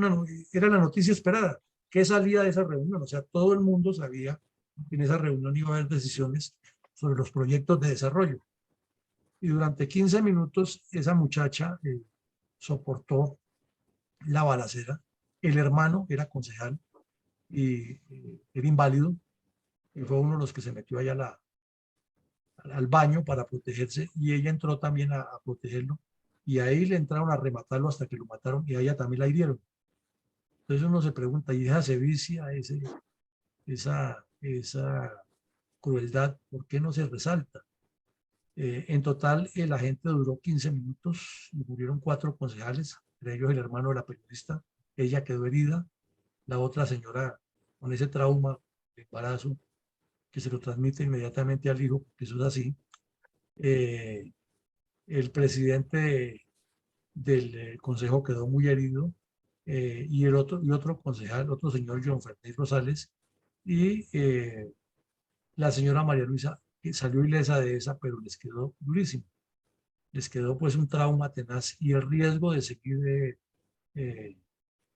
era la noticia esperada, que salía de esa reunión. O sea, todo el mundo sabía que en esa reunión iba a haber decisiones sobre los proyectos de desarrollo. Y durante 15 minutos esa muchacha soportó la balacera. El hermano era concejal y era inválido, y fue uno de los que se metió allá al baño para protegerse, y ella entró también a protegerlo, y ahí le entraron a rematarlo hasta que lo mataron, y a ella también la hirieron. Entonces uno se pregunta, ¿y esa sevicia, esa crueldad, por qué no se resalta? En total, el agente duró 15 minutos y murieron 4 concejales, entre ellos el hermano de la periodista. Ella quedó herida, la otra señora con ese trauma de embarazo que se lo transmite inmediatamente al hijo, que eso es así. El presidente del consejo quedó muy herido, y otro concejal, otro señor John Fernández Rosales, y la señora María Luisa, que salió ilesa de esa, pero les quedó durísimo. Les quedó pues un trauma tenaz y el riesgo de seguir eh,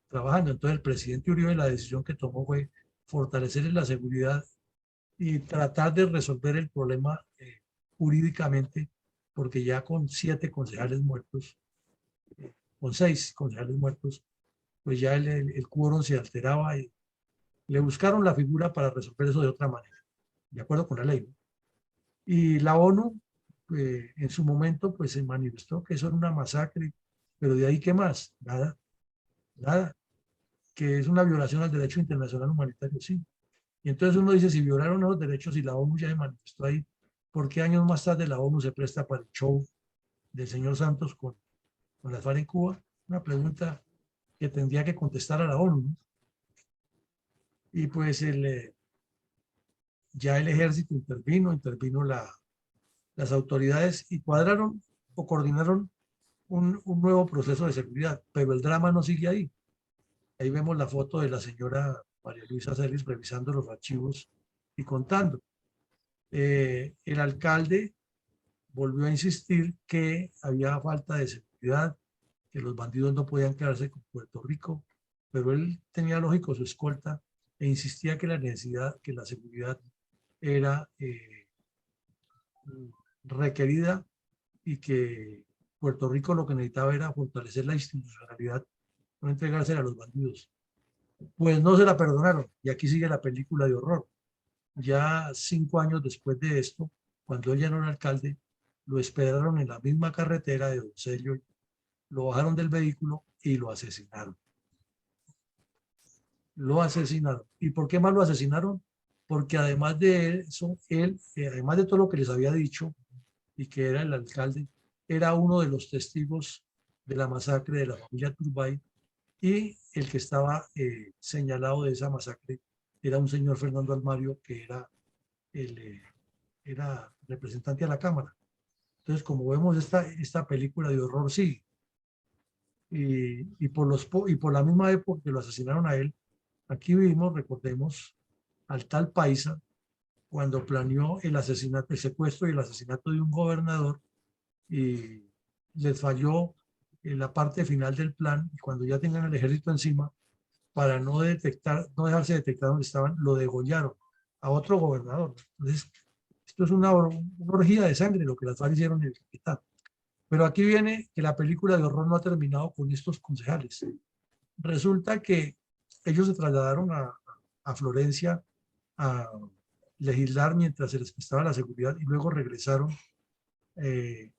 trabajando. Entonces el presidente Uribe, la decisión que tomó fue fortalecer la seguridad y tratar de resolver el problema jurídicamente, porque ya con 7 concejales muertos, con 6 concejales muertos, pues ya el quórum se alteraba, y le buscaron la figura para resolver eso de otra manera, de acuerdo con la ley, ¿no? Y la ONU, en su momento, pues se manifestó que eso era una masacre, pero de ahí, ¿qué más? Nada, nada, que es una violación al derecho internacional humanitario, sí. Y entonces uno dice, si violaron los derechos y la ONU ya se manifestó ahí, ¿por qué años más tarde la ONU se presta para el show del señor Santos con las FARC en Cuba? Una pregunta que tendría que contestar a la ONU, ¿no? Y pues ya el ejército intervino las autoridades y cuadraron o coordinaron un nuevo proceso de seguridad, pero el drama no sigue ahí. Ahí vemos la foto de la señora María Luisa Celis revisando los archivos y contando. El alcalde volvió a insistir que había falta de seguridad, que los bandidos no podían quedarse con Puerto Rico, pero él tenía lógico su escolta e insistía que que la seguridad era requerida y que Puerto Rico lo que necesitaba era fortalecer la institucionalidad, no entregársela a los bandidos. Pues no se la perdonaron, y aquí sigue la película de horror. Ya 5 años después de esto, cuando él ya no era alcalde, lo esperaron en la misma carretera de Doncello, lo bajaron del vehículo y lo asesinaron. Lo asesinaron. ¿Y por qué más lo asesinaron? Porque además de eso, él, además de todo lo que les había dicho, y que era el alcalde, era uno de los testigos de la masacre de la familia Turbay, y el que estaba señalado de esa masacre era un señor Fernando Almario, que era representante a la Cámara. Entonces, como vemos, esta película de horror sí, y por la misma época que lo asesinaron a él, aquí vivimos, recordemos, al tal Paisa, cuando planeó el asesinato, el secuestro y el asesinato de un gobernador, y les falló en la parte final del plan, y cuando ya tenían el ejército encima, para no dejarse detectar dónde estaban, lo degollaron a otro gobernador. Entonces, esto es una orgía de sangre lo que las FARC hicieron en el Caquetá. Pero aquí viene que la película de horror no ha terminado con estos concejales. Resulta que ellos se trasladaron a Florencia a legislar mientras se les prestaba la seguridad, y luego regresaron eh,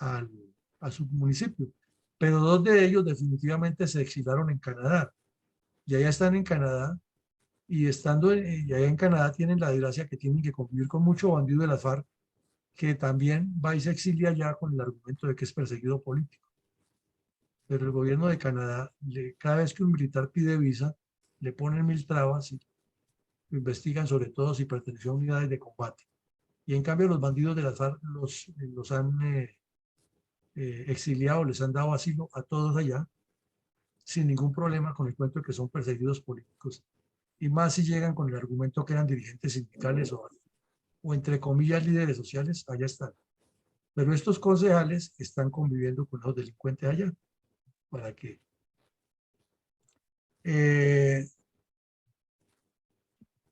al, a su municipio. Pero 2 de ellos definitivamente se exilaron en Canadá. Y allá están en Canadá, y estando y allá en Canadá tienen la desgracia que tienen que convivir con mucho bandido de las FARC, que también va y se exilia allá con el argumento de que es perseguido político. Pero el gobierno de Canadá, cada vez que un militar pide visa, le ponen 1000 trabas y lo investigan, sobre todo si perteneció a unidades de combate. Y en cambio los bandidos de las FARC los han exiliado, les han dado asilo a todos allá, sin ningún problema, con el cuento de que son perseguidos políticos. Y más si llegan con el argumento que eran dirigentes sindicales o entre comillas líderes sociales, allá están. Pero estos concejales están conviviendo con los delincuentes allá. ¿Para qué?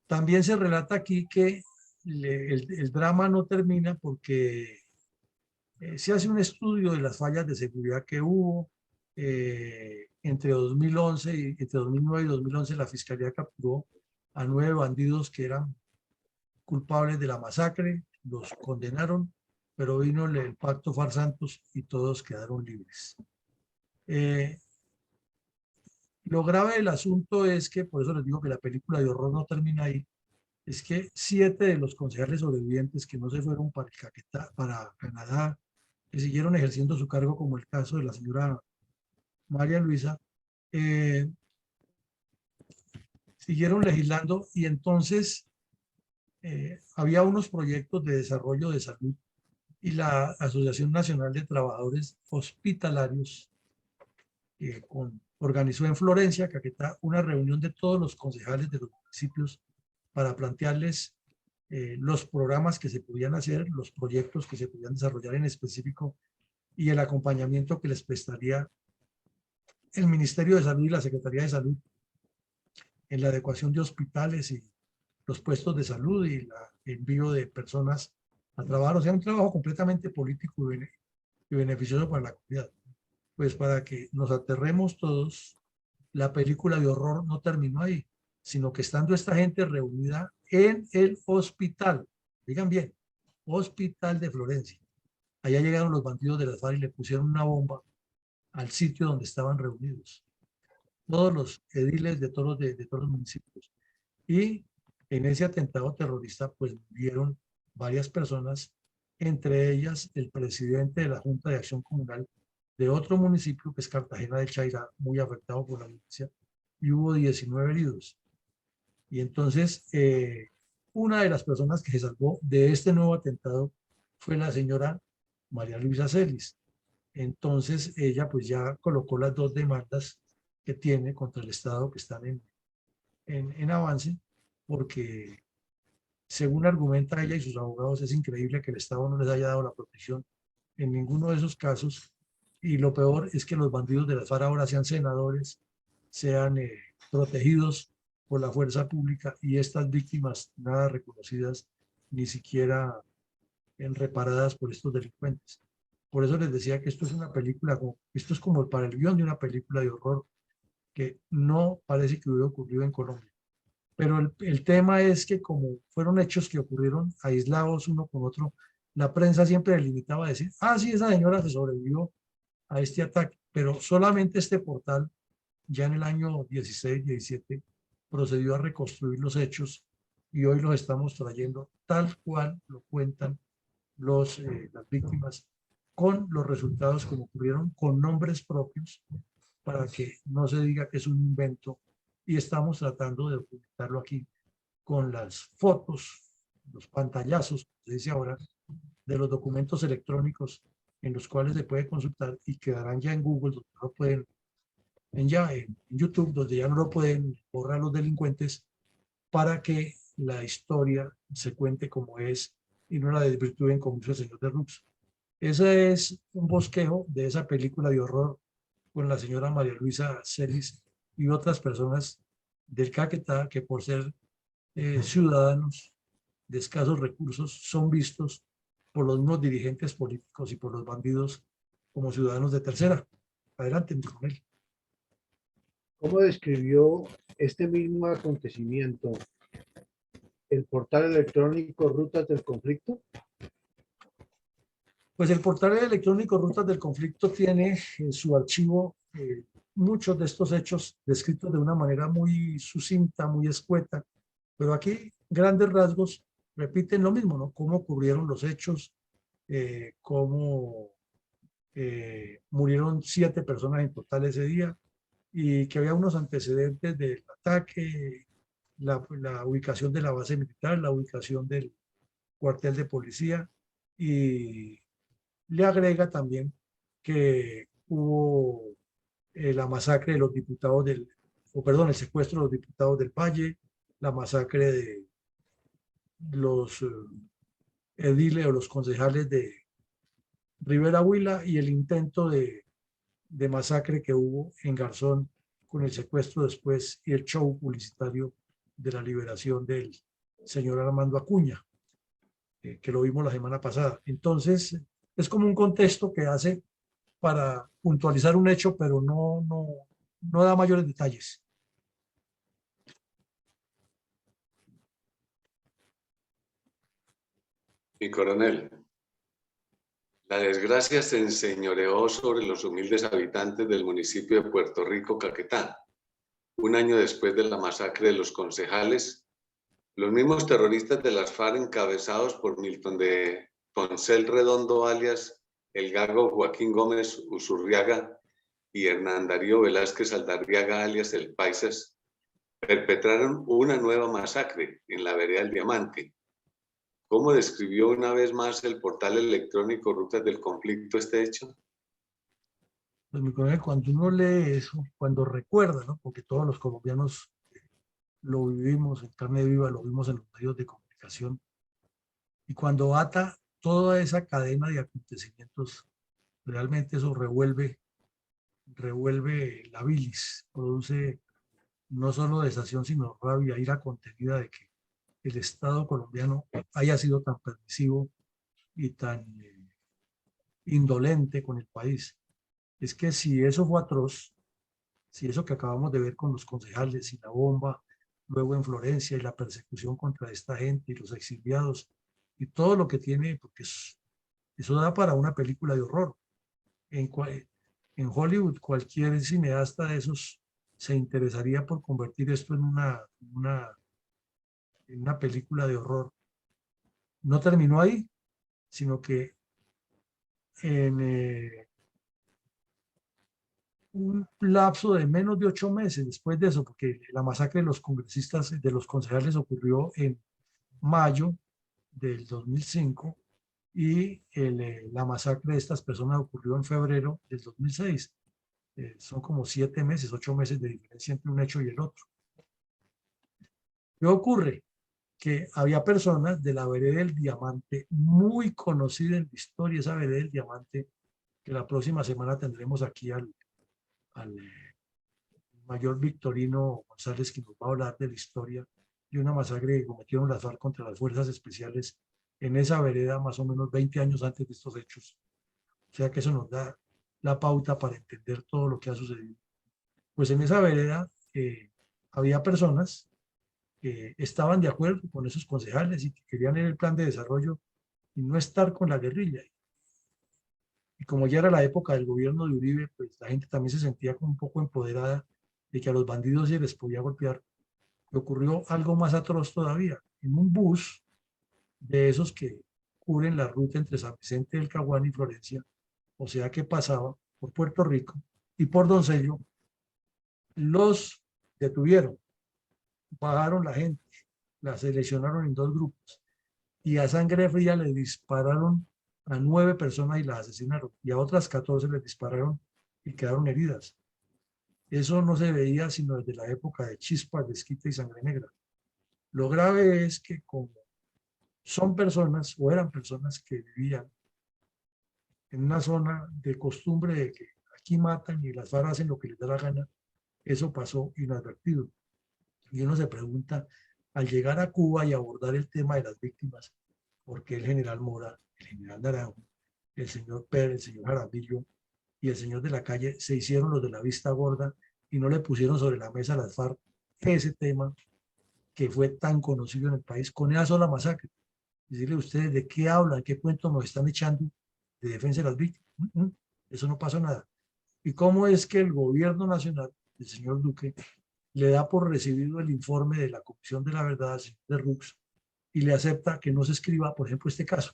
También se relata aquí que el drama no termina porque se hace un estudio de las fallas de seguridad que hubo entre 2011 y entre 2009 y 2011. La fiscalía capturó a 9 bandidos que eran culpables de la masacre, los condenaron, pero vino el pacto Far-Santos y todos quedaron libres. Lo grave del asunto es que, por eso les digo que la película de horror no termina ahí, es que 7 de los concejales sobrevivientes que no se fueron para Caquetá, para Canadá, que siguieron ejerciendo su cargo, como el caso de la señora María Luisa, siguieron legislando y entonces había unos proyectos de desarrollo de salud y la Asociación Nacional de Trabajadores Hospitalarios organizó en Florencia, Caquetá, una reunión de todos los concejales de los municipios para plantearles los programas que se podían hacer, los proyectos que se podían desarrollar en específico y el acompañamiento que les prestaría el Ministerio de Salud y la Secretaría de Salud en la adecuación de hospitales y los puestos de salud y el envío de personas a trabajar. O sea, un trabajo completamente político y beneficioso para la comunidad. Pues para que nos aterremos todos, la película de horror no terminó ahí, sino que estando esta gente reunida en el hospital, digan bien, hospital de Florencia, allá llegaron los bandidos de las FARC y le pusieron una bomba al sitio donde estaban reunidos todos los ediles de todos los municipios. Y en ese atentado terrorista pues murieron varias personas, entre ellas el presidente de la Junta de Acción Comunal de otro municipio que es Cartagena del Chairá, muy afectado por la violencia, y hubo 19 heridos. Y entonces una de las personas que se salvó de este nuevo atentado fue la señora María Luisa Celis. Entonces ella pues ya colocó las 2 demandas que tiene contra el Estado que están en avance, porque según argumenta ella y sus abogados, es increíble que el Estado no les haya dado la protección en ninguno de esos casos. Y lo peor es que los bandidos de las FARC ahora sean senadores, sean protegidos por la fuerza pública y estas víctimas nada reconocidas, ni siquiera reparadas por estos delincuentes. Por eso les decía que esto es una película, esto es como para el guión de una película de horror que no parece que hubiera ocurrido en Colombia. Pero el tema es que como fueron hechos que ocurrieron aislados uno con otro, la prensa siempre limitaba a decir, ah, sí, esa señora se sobrevivió a este ataque, pero solamente este portal, ya en el año 16, 17, procedió a reconstruir los hechos y hoy los estamos trayendo tal cual lo cuentan las víctimas, con los resultados como ocurrieron, con nombres propios, para que no se diga que es un invento, y estamos tratando de documentarlo aquí con las fotos, los pantallazos, como se dice ahora, de los documentos electrónicos en los cuales se puede consultar y quedarán ya en Google, donde no pueden, en YouTube, donde ya no lo pueden borrar los delincuentes, para que la historia se cuente como es y no la desvirtúen como hizo el señor de Rux. Ese es un bosquejo de esa película de horror con la señora María Luisa Celis y otras personas del Caquetá que por ser ciudadanos de escasos recursos son vistos por los mismos dirigentes políticos y por los bandidos como ciudadanos de tercera. Adelante, mi coronel. ¿Cómo describió este mismo acontecimiento el portal electrónico Rutas del Conflicto? Pues el portal electrónico Rutas del Conflicto tiene en su archivo muchos de estos hechos descritos de una manera muy sucinta, muy escueta, pero aquí grandes rasgos repiten lo mismo, ¿no? Cómo ocurrieron los hechos, cómo murieron 7 personas en total ese día y que había unos antecedentes del ataque, la ubicación de la base militar, la ubicación del cuartel de policía, y le agrega también que hubo la masacre de los diputados el secuestro de los diputados del Valle, la masacre de los ediles o los concejales Rivera Huila y el intento de masacre que hubo en Garzón con el secuestro después y el show publicitario de la liberación del señor Armando Acuña, que lo vimos la semana pasada. Entonces, es como un contexto que hace para puntualizar un hecho, pero no da mayores detalles. Mi coronel, la desgracia se enseñoreó sobre los humildes habitantes del municipio de Puerto Rico, Caquetá. Un año después de la masacre de los concejales, los mismos terroristas de las FARC, encabezados por Milton de Poncel Redondo, alias El Gago Joaquín Gómez Usurriaga, y Hernán Darío Velázquez Aldarriaga, alias El Paisas, perpetraron una nueva masacre en la vereda del Diamante. ¿Cómo describió una vez más el portal electrónico Rutas del Conflicto este hecho? Pues mi coronel, cuando uno lee eso, cuando recuerda, ¿no? Porque todos los colombianos lo vivimos en carne viva, lo vimos en los medios de comunicación, y cuando ata toda esa cadena de acontecimientos, realmente eso revuelve la bilis, produce no solo desación, sino rabia, ira contenida de que el Estado colombiano haya sido tan permisivo y tan indolente con el país. Es que si eso fue atroz, si eso que acabamos de ver con los concejales y la bomba, luego en Florencia y la persecución contra esta gente y los exiliados y todo lo que tiene, porque eso da para una película de horror. En Hollywood cualquier cineasta de esos se interesaría por convertir esto en una película de horror. No terminó ahí, sino que en un lapso de menos de 8 meses después de eso, porque la masacre de los congresistas, de los concejales, ocurrió en mayo del 2005 y la masacre de estas personas ocurrió en febrero del 2006. Son como 7 meses, 8 meses de diferencia entre un hecho y el otro. ¿Qué ocurre? Que había personas de la vereda del Diamante, muy conocida en la historia, esa vereda del Diamante, que la próxima semana tendremos aquí al mayor Victorino González, que nos va a hablar de la historia de una masacre que cometieron las FARC contra las fuerzas especiales en esa vereda más o menos 20 años antes de estos hechos. O sea que eso nos da la pauta para entender todo lo que ha sucedido. Pues en esa vereda había personas que estaban de acuerdo con esos concejales y que querían ir el plan de desarrollo y no estar con la guerrilla. Y como ya era la época del gobierno de Uribe, pues la gente también se sentía como un poco empoderada de que a los bandidos se les podía golpear. Y ocurrió algo más atroz todavía. En un bus de esos que cubren la ruta entre San Vicente del Caguán y Florencia, o sea que pasaba por Puerto Rico y por Doncello, los detuvieron, bajaron la gente, la seleccionaron en 2 grupos y a sangre fría le dispararon a 9 personas y las asesinaron, y a otras 14 les dispararon y quedaron heridas. Eso no se veía sino desde la época de Chispas, Desquite y Sangre Negra. Lo grave es que como son personas o eran personas que vivían en una zona de costumbre de que aquí matan y las FARC hacen lo que les da la gana, eso pasó inadvertido. Y uno se pregunta, al llegar a Cuba y abordar el tema de las víctimas, ¿por qué el general Mora, el general Naranjo, el señor Pérez, el señor Jaramillo y el señor de la Calle se hicieron los de la vista gorda y no le pusieron sobre la mesa a las FARC ese tema que fue tan conocido en el país con esa sola masacre? Decirle a ustedes de qué hablan, qué cuento nos están echando de defensa de las víctimas. Eso no pasa nada. ¿Y cómo es que el gobierno nacional, el señor Duque, le da por recibido el informe de la Comisión de la Verdad de Rux y le acepta que no se escriba, por ejemplo, este caso,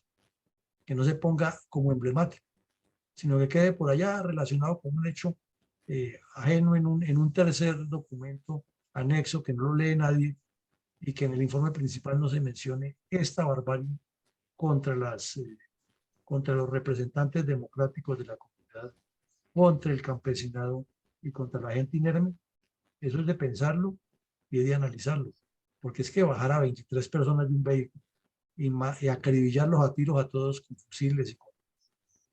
que no se ponga como emblemático, sino que quede por allá relacionado con un hecho ajeno en un tercer documento anexo que no lo lee nadie y que en el informe principal no se mencione esta barbarie contra contra los representantes democráticos de la comunidad, contra el campesinado y contra la gente inerme? Eso es de pensarlo y de analizarlo, porque es que bajar a 23 personas de un vehículo y acribillarlos a tiros a todos con fusiles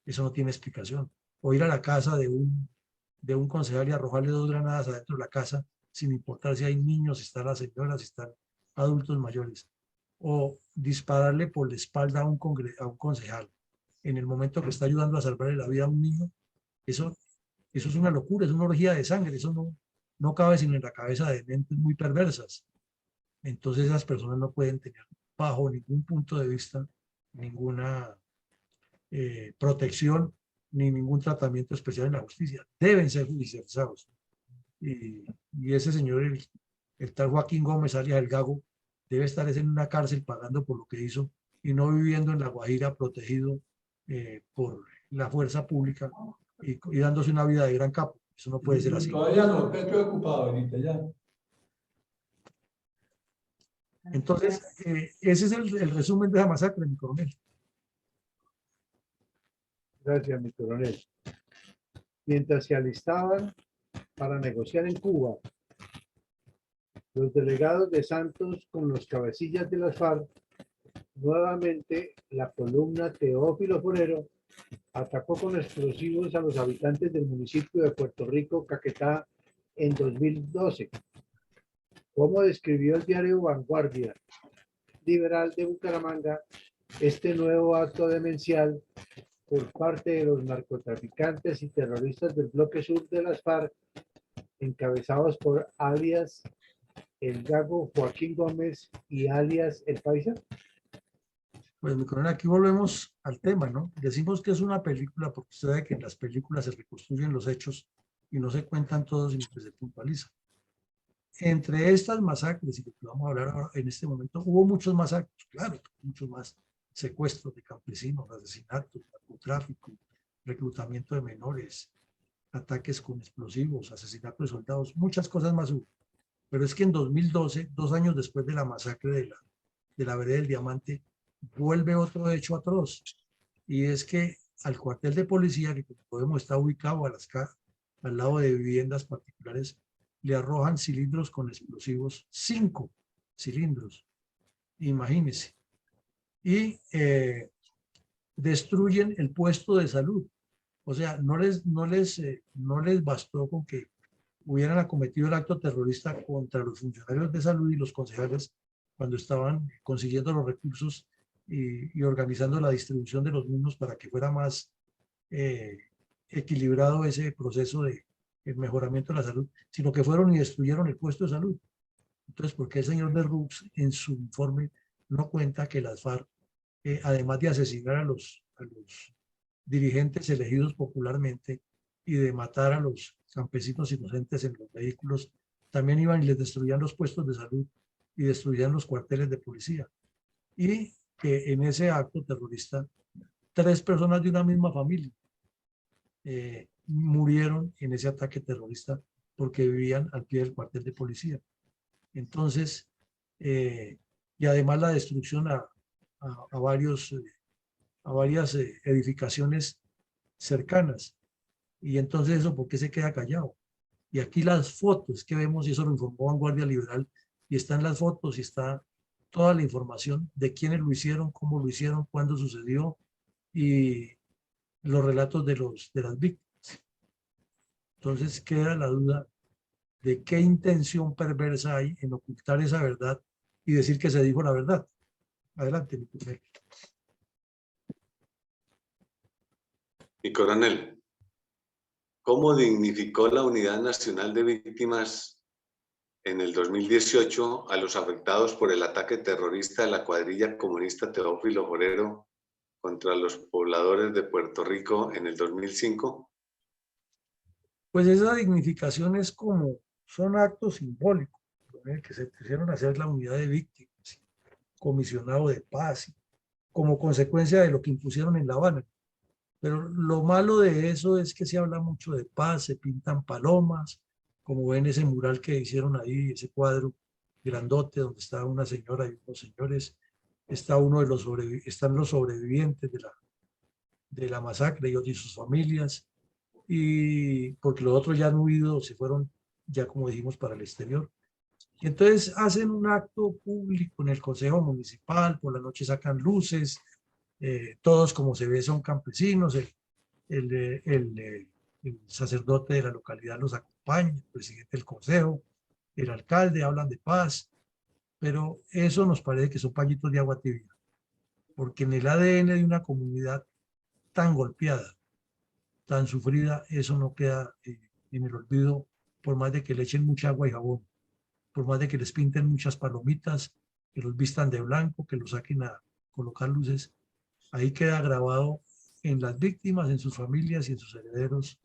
Eso no tiene explicación. O ir a la casa de un concejal y arrojarle 2 granadas adentro de la casa, sin importar si hay niños, si están las señoras, si están adultos mayores. O dispararle por la espalda a un concejal en el momento que está ayudando a salvarle la vida a un niño. Eso es una locura, es una orgía de sangre. Eso no cabe sino en la cabeza de mentes muy perversas. Entonces esas personas no pueden tener bajo ningún punto de vista ninguna protección ni ningún tratamiento especial en la justicia. Deben ser judicializados. Y ese señor, el tal Joaquín Gómez, alias el Gago, debe estar en una cárcel pagando por lo que hizo y no viviendo en La Guajira protegido por la fuerza pública y dándose una vida de gran capo. Eso no puede ser así. Todavía no, estoy ocupado ahorita ya. Entonces, ese es el resumen de la masacre, mi coronel. Gracias, mi coronel. Mientras se alistaban para negociar en Cuba, los delegados de Santos con los cabecillas de las FARC, nuevamente la columna Teófilo Forero atacó con explosivos a los habitantes del municipio de Puerto Rico, Caquetá, en 2012. Como describió el diario Vanguardia Liberal de Bucaramanga, este nuevo acto demencial por parte de los narcotraficantes y terroristas del bloque sur de las FARC, encabezados por alias el Gago Joaquín Gómez y alias el Paisa. Pues mi coronel, aquí volvemos al tema, ¿no? Decimos que es una película porque usted sabe que en las películas se reconstruyen los hechos y no se cuentan todos sino que se puntualizan. Entre estas masacres y lo que vamos a hablar ahora, en este momento, hubo muchos masacres, claro, muchos más secuestros de campesinos, asesinatos, narcotráfico, reclutamiento de menores, ataques con explosivos, asesinatos de soldados, muchas cosas más hubo. Pero es que en 2012, 2 años después de la masacre de la Vereda del Diamante, vuelve otro hecho atroz, y es que al cuartel de policía, que como podemos está ubicado al lado de viviendas particulares, le arrojan cilindros con explosivos, 5 cilindros, imagínense, y destruyen el puesto de salud. O sea, no les bastó con que hubieran acometido el acto terrorista contra los funcionarios de salud y los concejales cuando estaban consiguiendo los recursos y organizando la distribución de los mismos para que fuera más equilibrado ese proceso de el mejoramiento de la salud, sino que fueron y destruyeron el puesto de salud. Entonces, ¿por qué el señor de Rux en su informe no cuenta que las FARC, además de asesinar a los dirigentes elegidos popularmente y de matar a los campesinos inocentes en los vehículos, también iban y les destruían los puestos de salud y destruían los cuarteles de policía? Y que en ese acto terrorista 3 personas de una misma familia murieron en ese ataque terrorista porque vivían al pie del cuartel de policía. Entonces, y además la destrucción a varias edificaciones cercanas. Y entonces eso, ¿por qué se queda callado? Y aquí las fotos que vemos, y eso lo informó Vanguardia Liberal, y están las fotos y está toda la información de quiénes lo hicieron, cómo lo hicieron, cuándo sucedió y los relatos de las víctimas. Entonces queda la duda de qué intención perversa hay en ocultar esa verdad y decir que se dijo la verdad. Adelante, mi coronel. Mi coronel, ¿cómo dignificó la Unidad Nacional de Víctimas en el 2018 a los afectados por el ataque terrorista de la cuadrilla comunista Teófilo Forero contra los pobladores de Puerto Rico en el 2005? Pues esa dignificación son actos simbólicos, que se quisieron hacer la unidad de víctimas, comisionado de paz, como consecuencia de lo que impusieron en La Habana. Pero lo malo de eso es que se habla mucho de paz, se pintan palomas, como ven ese mural que hicieron ahí, ese cuadro grandote donde está una señora y unos señores, están los sobrevivientes de la masacre y sus familias, y porque los otros ya han huido, se fueron ya, como dijimos, para el exterior. Y entonces hacen un acto público en el Consejo Municipal, por la noche sacan luces, todos como se ve son campesinos, el sacerdote de la localidad los acompaña, el presidente del consejo, el alcalde, hablan de paz, pero eso nos parece que son pañitos de agua tibia, porque en el ADN de una comunidad tan golpeada, tan sufrida, eso no queda en el olvido, por más de que le echen mucha agua y jabón, por más de que les pinten muchas palomitas, que los vistan de blanco, que los saquen a colocar luces, ahí queda grabado en las víctimas, en sus familias y en sus herederos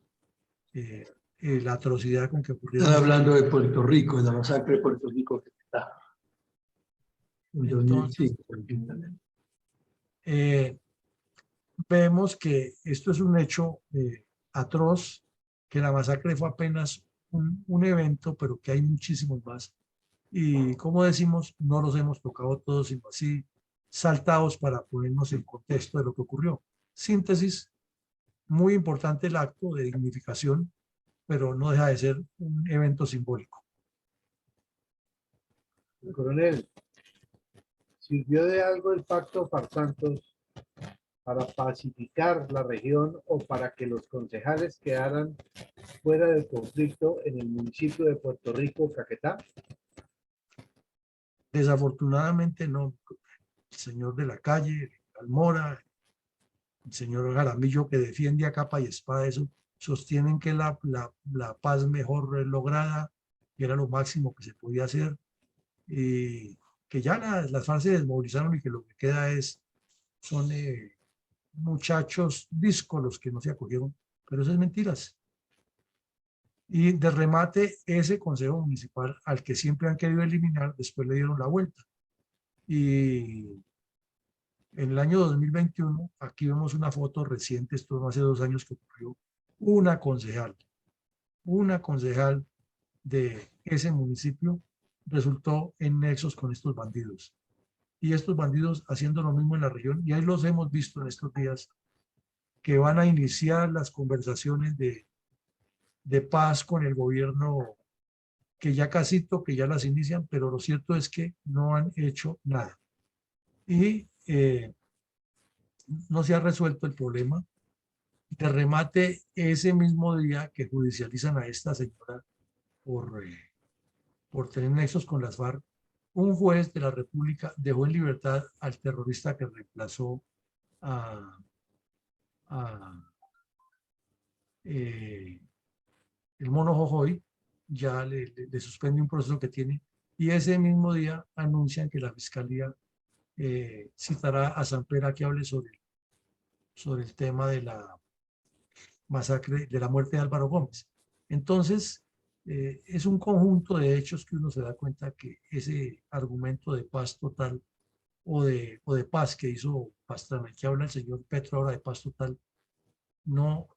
la atrocidad con que ocurrieron. Están hablando de Puerto Rico, de la masacre de Puerto Rico que está en Entonces, 2005. Vemos que esto es un hecho atroz, que la masacre fue apenas un evento, pero que hay muchísimos más. Y como decimos, no los hemos tocado todos, sino así saltados para ponernos en contexto de lo que ocurrió. Síntesis, muy importante el acto de dignificación, pero no deja de ser un evento simbólico. Coronel, ¿sirvió de algo el pacto Farsantos para pacificar la región o para que los concejales quedaran fuera del conflicto en el municipio de Puerto Rico, Caquetá? Desafortunadamente no. El señor de la calle, Almora, el señor Jaramillo, que defiende a capa y espada eso, sostienen que la paz mejor lograda, que era lo máximo que se podía hacer, y que ya las FARC se desmovilizaron y que lo que queda son muchachos díscolos que no se acogieron, pero eso es mentiras. Y de remate, ese consejo municipal al que siempre han querido eliminar, después le dieron la vuelta. Y en el año 2021, aquí vemos una foto reciente, esto no hace 2 años que ocurrió, una concejal de ese municipio resultó en nexos con estos bandidos. Y estos bandidos haciendo lo mismo en la región, y ahí los hemos visto en estos días, que van a iniciar las conversaciones de paz con el gobierno, que ya que ya las inician, pero lo cierto es que no han hecho nada. Y no se ha resuelto el problema. De remate, ese mismo día que judicializan a esta señora por tener nexos con las FARC, un juez de la República dejó en libertad al terrorista que reemplazó a el Mono Jojoy, ya le suspende un proceso que tiene, y ese mismo día anuncian que la Fiscalía citará a Sampera que hable sobre el tema de la masacre, de la muerte de Álvaro Gómez. Entonces, es un conjunto de hechos que uno se da cuenta que ese argumento de paz total o de paz que hizo Pastrana, que habla el señor Petro ahora de paz total, no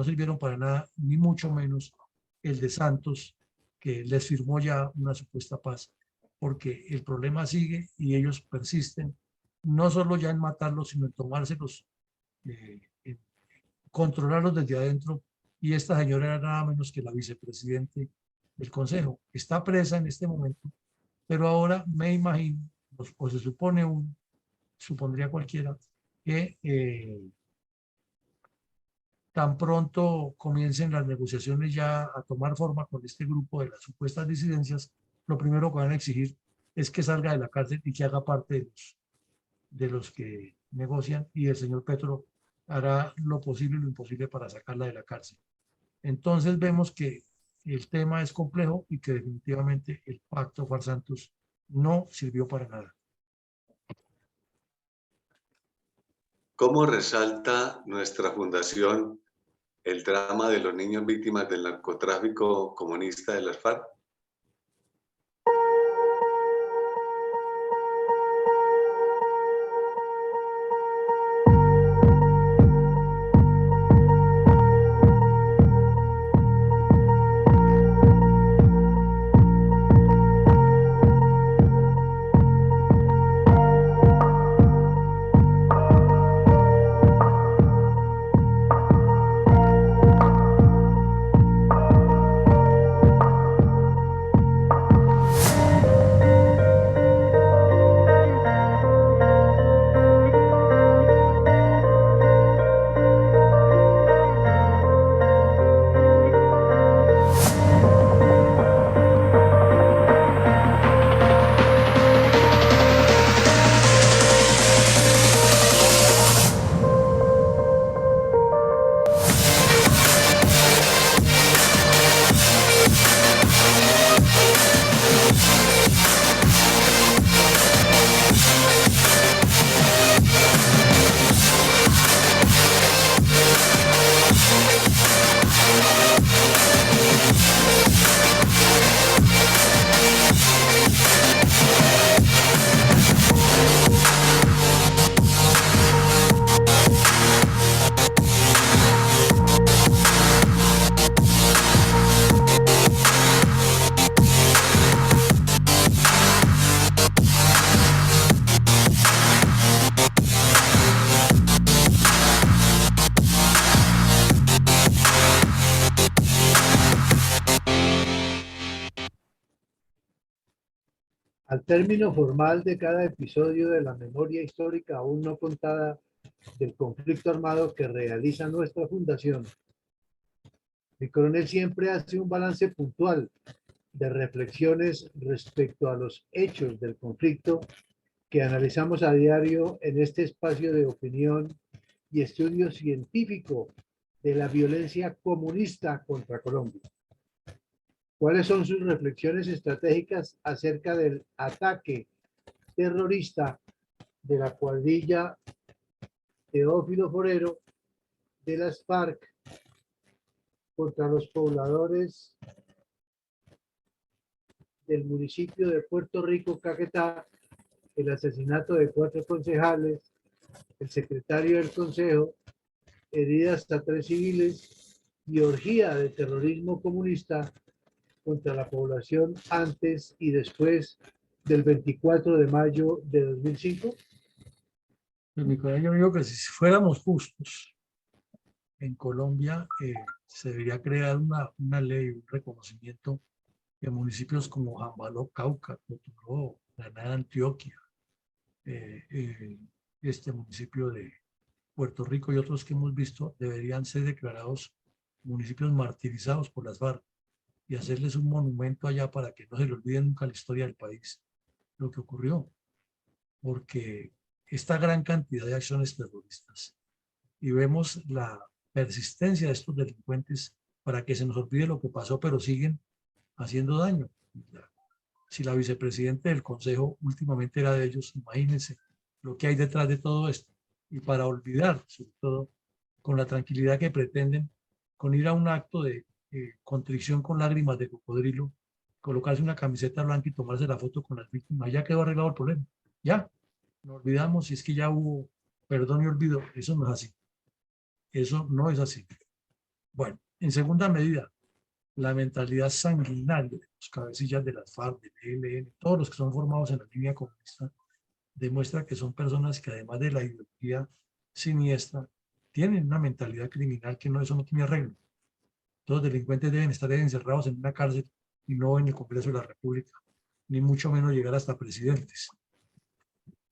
sirvieron para nada, ni mucho menos el de Santos, que les firmó ya una supuesta paz, porque el problema sigue y ellos persisten, no solo ya en matarlos, sino en tomárselos, en controlarlos desde adentro. Y esta señora era nada menos que la vicepresidente del Consejo. Está presa en este momento, pero ahora me imagino, o se supone supondría cualquiera, que tan pronto comiencen las negociaciones ya a tomar forma con este grupo de las supuestas disidencias, lo primero que van a exigir es que salga de la cárcel y que haga parte de los que negocian, y el señor Petro hará lo posible y lo imposible para sacarla de la cárcel. Entonces vemos que el tema es complejo y que definitivamente el pacto Farsantos no sirvió para nada. ¿Cómo resalta nuestra fundación el drama de los niños víctimas del narcotráfico comunista de las FARC? Al término formal de cada episodio de la memoria histórica aún no contada del conflicto armado que realiza nuestra fundación, el coronel siempre hace un balance puntual de reflexiones respecto a los hechos del conflicto que analizamos a diario en este espacio de opinión y estudio científico de la violencia comunista contra Colombia. ¿Cuáles son sus reflexiones estratégicas acerca del ataque terrorista de la cuadrilla Teófilo Forero de las FARC contra los pobladores del municipio de Puerto Rico, Caquetá, el asesinato de 4 concejales, el secretario del consejo, heridas a 3 civiles y orgía de terrorismo comunista contra la población antes y después del 24 de mayo de 2005? Pues, Nicolás, yo digo que si fuéramos justos en Colombia, se debería crear una ley, un reconocimiento de municipios como Jambaló, Cauca, Coturó, Granada, Antioquia, este municipio de Puerto Rico y otros que hemos visto deberían ser declarados municipios martirizados por las FARC y hacerles un monumento allá para que no se le olvide nunca la historia del país, lo que ocurrió, porque esta gran cantidad de acciones terroristas y vemos la persistencia de estos delincuentes para que se nos olvide lo que pasó, pero siguen haciendo daño. Si la vicepresidenta del Consejo últimamente era de ellos, imagínense lo que hay detrás de todo esto. Y para olvidar, sobre todo, con la tranquilidad que pretenden, con ir a un acto de contrición con lágrimas de cocodrilo, colocarse una camiseta blanca y tomarse la foto con las víctimas, ya quedó arreglado el problema. Ya, nos olvidamos si es que ya hubo perdón y olvido. Eso no es así. Eso no es así. Bueno, en segunda medida, la mentalidad sanguinaria de los cabecillas de las FARC, del ELN, todos los que son formados en la línea comunista, demuestra que son personas que además de la ideología siniestra, tienen una mentalidad criminal que no, eso no tiene arreglo. Todos los delincuentes deben estar encerrados en una cárcel y no en el Congreso de la República, ni mucho menos llegar hasta presidentes.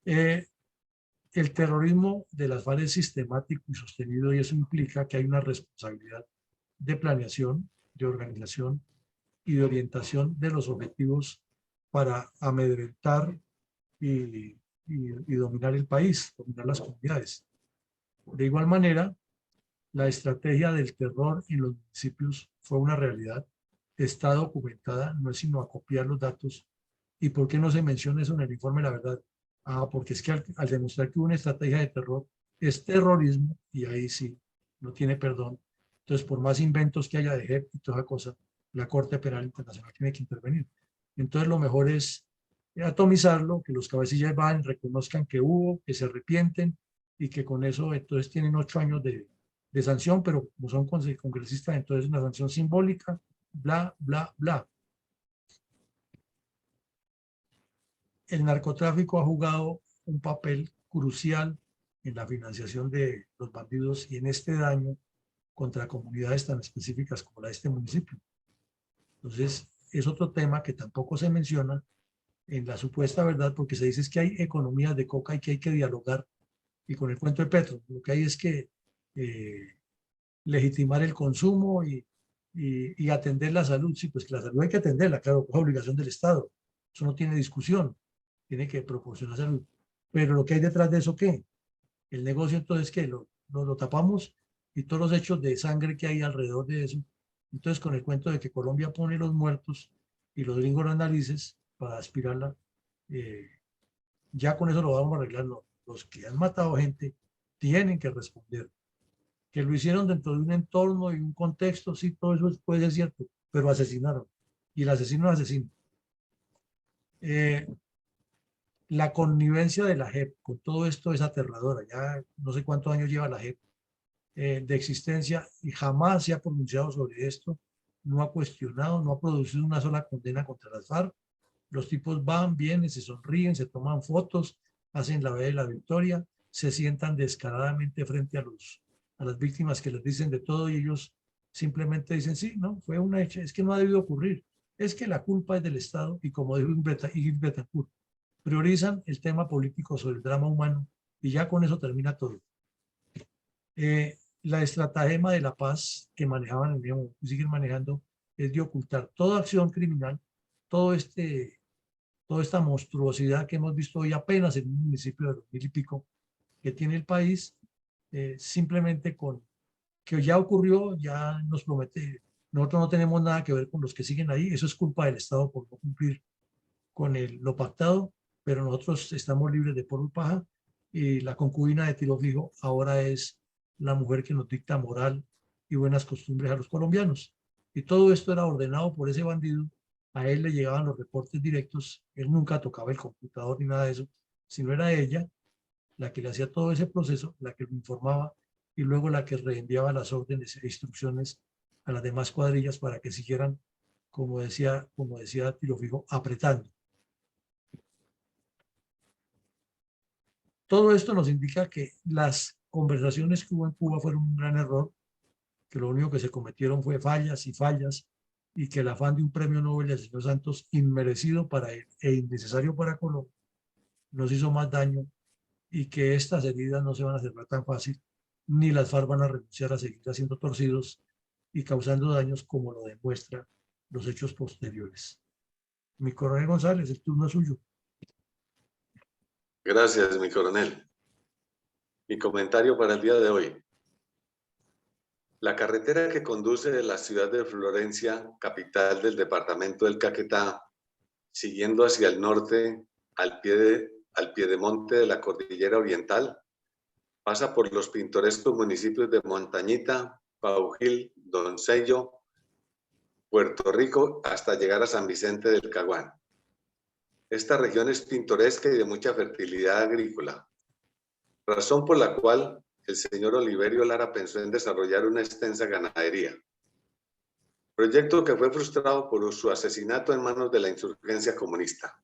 El terrorismo de las FARC es sistemático y sostenido y eso implica que hay una responsabilidad de planeación, de organización y de orientación de los objetivos para amedrentar y dominar el país, dominar las comunidades. De igual manera, la estrategia del terror en los municipios fue una realidad, está documentada, no es sino acopiar los datos. ¿Y por qué no se menciona eso en el informe La Verdad? Porque es que al demostrar que hubo una estrategia de terror, es terrorismo y ahí sí, no tiene perdón. Entonces, por más inventos que haya de JEP y toda esa cosa, la Corte Penal Internacional tiene que intervenir. Entonces, lo mejor es atomizarlo, que los cabecillas van, reconozcan que hubo, que se arrepienten y que con eso entonces tienen 8 años de sanción, pero como son congresistas, entonces una sanción simbólica, bla, bla, bla. El narcotráfico ha jugado un papel crucial en la financiación de los bandidos y en este daño contra comunidades tan específicas como la de este municipio. Entonces, es otro tema que tampoco se menciona en la supuesta verdad, porque se dice que hay economías de coca y que hay que dialogar, y con el cuento de Petro, lo que hay es que legitimar el consumo y atender la salud. Sí, pues que la salud hay que atenderla, claro, es obligación del Estado, eso no tiene discusión, tiene que proporcionar salud. Pero lo que hay detrás de eso, ¿qué? El negocio, entonces, ¿qué? Lo tapamos y todos los hechos de sangre que hay alrededor de eso. Entonces, con el cuento de que Colombia pone los muertos y los gringos las narices para aspirarla, ya con eso lo vamos a arreglar. No. Los que han matado gente tienen que responder. Que lo hicieron dentro de un entorno y un contexto, sí, todo eso puede ser cierto, pero asesinaron. Y el asesino es asesino. La connivencia de la JEP con todo esto es aterradora. Ya no sé cuántos años lleva la JEP de existencia y jamás se ha pronunciado sobre esto, no ha cuestionado, no ha producido una sola condena contra las FARC. Los tipos van, vienen, se sonríen, se toman fotos, hacen la veda de la victoria, se sientan descaradamente frente a las víctimas que les dicen de todo y ellos simplemente dicen, sí, no, fue una hecha, es que no ha debido ocurrir. es que la culpa es del Estado y, como dijo Ingrid Betancourt, priorizan el tema político sobre el drama humano y ya con eso termina todo. La estratagema de la paz que manejaban, digamos, y siguen manejando, es de ocultar toda acción criminal, toda esta monstruosidad que hemos visto hoy apenas en un municipio de 2000 y pico que tiene el país, simplemente con que ya ocurrió, ya nos promete, nosotros no tenemos nada que ver con los que siguen ahí, eso es culpa del Estado por no cumplir con lo pactado, pero nosotros estamos libres de polvo y paja, y la concubina de tiro fijo ahora es la mujer que nos dicta moral y buenas costumbres a los colombianos. Y todo esto era ordenado por ese bandido, a él le llegaban los reportes directos, él nunca tocaba el computador ni nada de eso, sino era ella la que le hacía todo ese proceso, la que lo informaba y luego la que reenviaba las órdenes e instrucciones a las demás cuadrillas para que siguieran, como decía Tiro Fijo, apretando. Todo esto nos indica que las conversaciones que hubo en Cuba fueron un gran error, que lo único que se cometieron fue fallas y que el afán de un premio Nobel del señor Santos, inmerecido para él e innecesario para Colombia, nos hizo más daño, y que estas heridas no se van a cerrar tan fácil, ni las FARC van a renunciar a seguir haciendo torcidos y causando daños como lo demuestran los hechos posteriores. Mi coronel González, el turno es suyo. Gracias, mi coronel. Mi comentario para el día de hoy. La carretera que conduce de la ciudad de Florencia, capital del departamento del Caquetá, siguiendo hacia el norte al piedemonte de la cordillera oriental, pasa por los pintorescos municipios de Montañita, Paujil, Doncello, Puerto Rico, hasta llegar a San Vicente del Caguán. Esta región es pintoresca y de mucha fertilidad agrícola, razón por la cual el señor Oliverio Lara pensó en desarrollar una extensa ganadería, proyecto que fue frustrado por su asesinato en manos de la insurgencia comunista.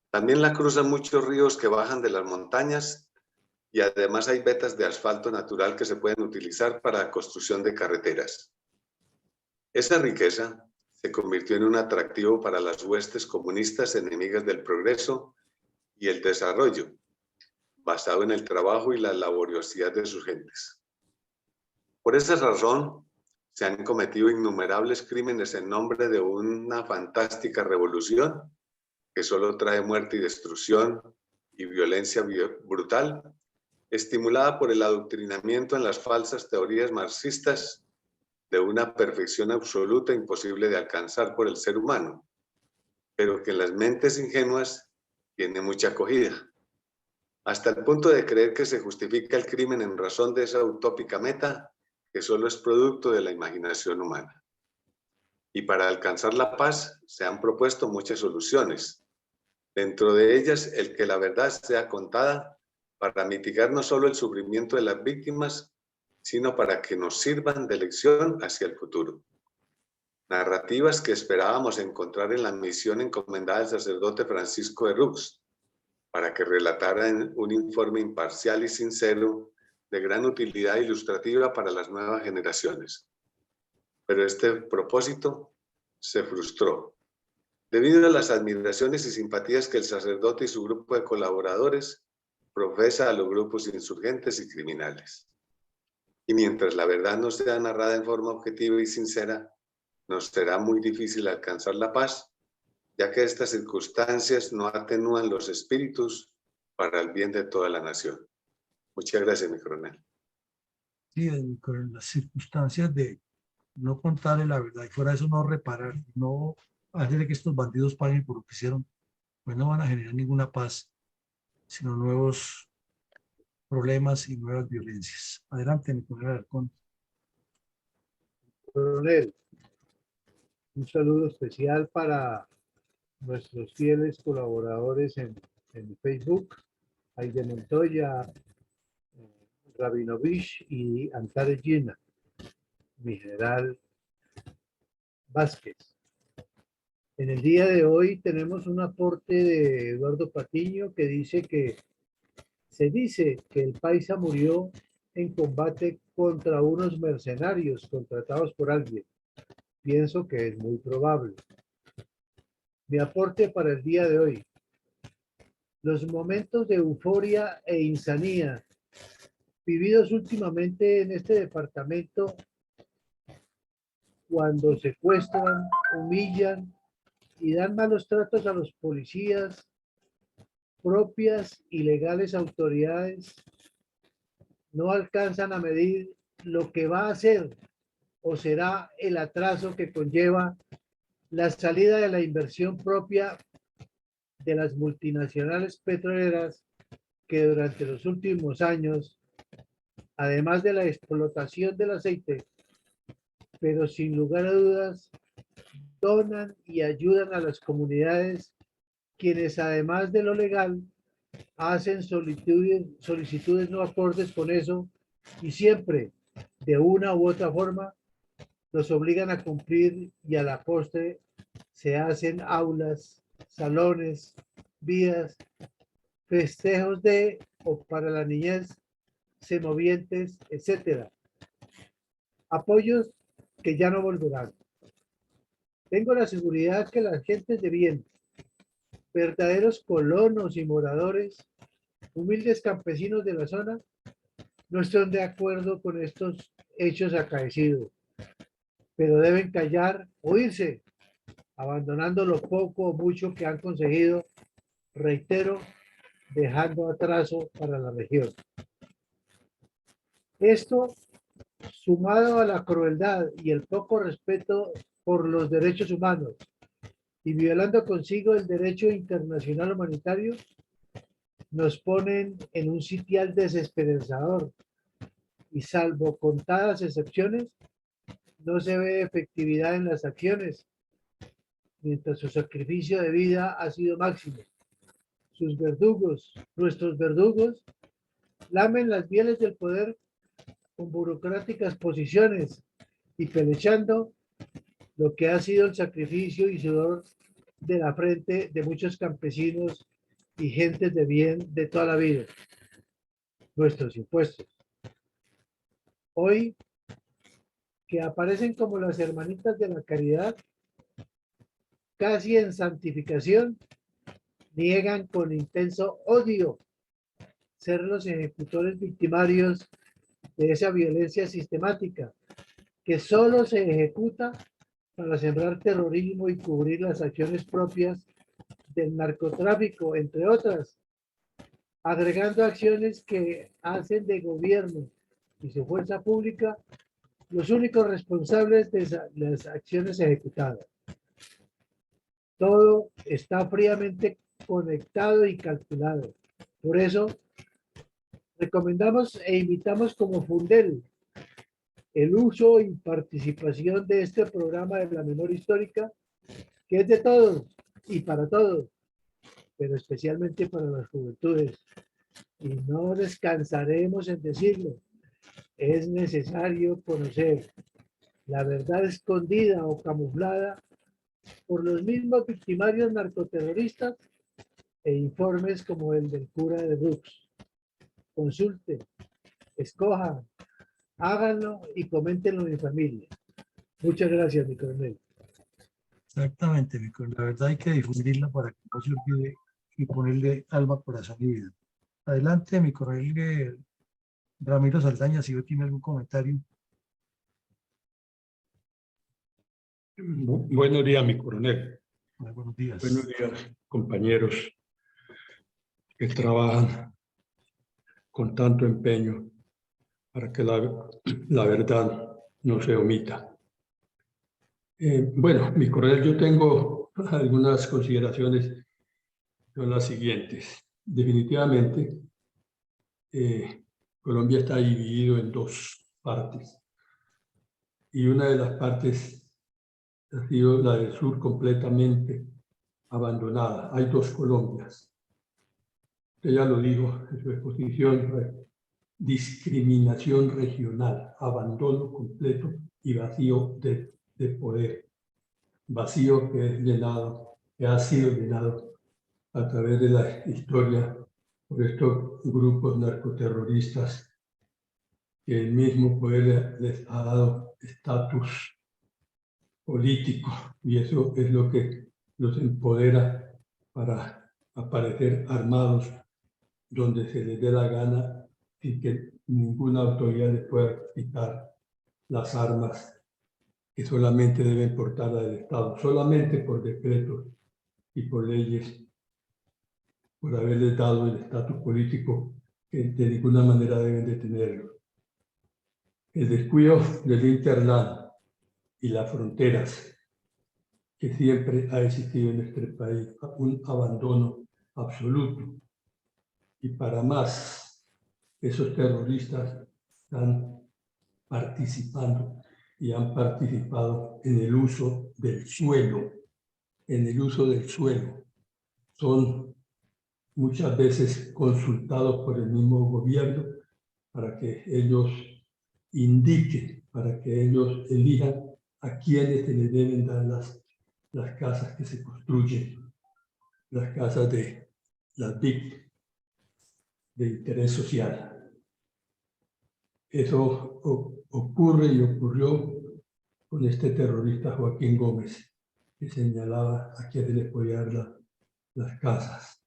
También la cruzan muchos ríos que bajan de las montañas y además hay vetas de asfalto natural que se pueden utilizar para la construcción de carreteras. Esa riqueza se convirtió en un atractivo para las huestes comunistas enemigas del progreso y el desarrollo, basado en el trabajo y la laboriosidad de sus gentes. Por esa razón, se han cometido innumerables crímenes en nombre de una fantástica revolución que solo trae muerte y destrucción y violencia brutal, estimulada por el adoctrinamiento en las falsas teorías marxistas de una perfección absoluta imposible de alcanzar por el ser humano, pero que en las mentes ingenuas tiene mucha acogida, hasta el punto de creer que se justifica el crimen en razón de esa utópica meta que solo es producto de la imaginación humana. Y para alcanzar la paz se han propuesto muchas soluciones, dentro de ellas el que la verdad sea contada para mitigar no solo el sufrimiento de las víctimas, sino para que nos sirvan de lección hacia el futuro. Narrativas que esperábamos encontrar en la misión encomendada al sacerdote Francisco de Rux, para que relatara un informe imparcial y sincero de gran utilidad ilustrativa para las nuevas generaciones. Pero este propósito se frustró, debido a las admiraciones y simpatías que el sacerdote y su grupo de colaboradores profesa a los grupos insurgentes y criminales. Y mientras la verdad no sea narrada en forma objetiva y sincera, nos será muy difícil alcanzar la paz, ya que estas circunstancias no atenúan los espíritus para el bien de toda la nación. Muchas gracias, mi coronel. Sí, con las circunstancias de no contarle la verdad y fuera de eso no reparar, no hacer que estos bandidos paguen por lo que hicieron, pues no van a generar ninguna paz, sino nuevos problemas y nuevas violencias. Adelante, mi coronel Alarcón. Coronel, un saludo especial para nuestros fieles colaboradores en Facebook, Aide Montoya, Rabinovich y Antares Gina, mi general Vázquez. En el día de hoy tenemos un aporte de Eduardo Patiño que dice que se dice que el paisa murió en combate contra unos mercenarios contratados por alguien. Pienso que es muy probable. Mi aporte para el día de hoy. Los momentos de euforia e insanía vividos últimamente en este departamento, cuando secuestran, humillan y dan malos tratos a los policías, propias y legales autoridades, no alcanzan a medir lo que va a ser o será el atraso que conlleva la salida de la inversión propia de las multinacionales petroleras que durante los últimos años, además de la explotación del aceite, pero sin lugar a dudas, donan y ayudan a las comunidades, quienes además de lo legal, hacen solicitudes no acordes con eso y siempre, de una u otra forma, los obligan a cumplir y a la postre se hacen aulas, salones, vías, festejos de o para la niñez, semovientes, etcétera. Apoyos que ya no volverán. Tengo la seguridad que las gentes de bien, verdaderos colonos y moradores, humildes campesinos de la zona, no están de acuerdo con estos hechos acaecidos, pero deben callar o irse, abandonando lo poco o mucho que han conseguido, reitero, dejando atraso para la región. Esto, sumado a la crueldad y el poco respeto por los derechos humanos y violando consigo el derecho internacional humanitario, nos ponen en un sitial desesperanzador y salvo contadas excepciones, no se ve efectividad en las acciones, mientras su sacrificio de vida ha sido máximo. Sus verdugos, nuestros verdugos, lamen las mieles del poder con burocráticas posiciones y pelechando lo que ha sido el sacrificio y sudor de la frente de muchos campesinos y gentes de bien de toda la vida, nuestros impuestos. Hoy, que aparecen como las hermanitas de la caridad, casi en santificación, niegan con intenso odio ser los ejecutores victimarios de esa violencia sistemática que solo se ejecuta para sembrar terrorismo y cubrir las acciones propias del narcotráfico, entre otras, agregando acciones que hacen de gobierno y su fuerza pública los únicos responsables de las acciones ejecutadas. Todo está fríamente conectado y calculado. Por eso, recomendamos e invitamos como Fundel el uso y participación de este programa de la memoria histórica, que es de todos y para todos, pero especialmente para las juventudes. Y no descansaremos en decirlo. Es necesario conocer la verdad escondida o camuflada por los mismos victimarios narcoterroristas e informes como el del cura de Brooks. Consulten, escojan, háganlo y coméntenlo en familia. Muchas gracias, mi coronel. Exactamente, mi coronel. La verdad hay que difundirla para que no se olvide y ponerle alma, corazón y vida. Adelante, mi coronel Ramiro Saldaña, si tiene algún comentario. Buenos días, mi coronel. Muy buenos días. Buenos días, compañeros que trabajan con tanto empeño para que la verdad no se omita. Bueno, mi coronel, yo tengo algunas consideraciones, son las siguientes. Definitivamente, Colombia está dividido en dos partes. Y una de las partes ha sido la del sur completamente abandonada. Hay dos Colombias. Usted ya lo dijo en su exposición, discriminación regional, abandono completo y vacío de poder. Vacío que es llenado, que ha sido llenado a través de la historia por estos grupos narcoterroristas que el mismo poder les ha dado estatus político, y eso es lo que los empodera para aparecer armados donde se les dé la gana y que ninguna autoridad les pueda quitar las armas que solamente deben portar al Estado, solamente por decretos y por leyes, por haberles dado el estatus político que de ninguna manera deben de tenerlo. El descuido del hinterland y las fronteras que siempre ha existido en nuestro país, un abandono absoluto. Y para más, esos terroristas están participando y han participado en el uso del suelo, Son muchas veces consultados por el mismo gobierno para que ellos indiquen, para que ellos elijan a quienes se les deben dar las casas que se construyen, las casas de las BIC de interés social. Eso ocurre y ocurrió con este terrorista Joaquín Gómez, que señalaba a quienes les podía dar las casas.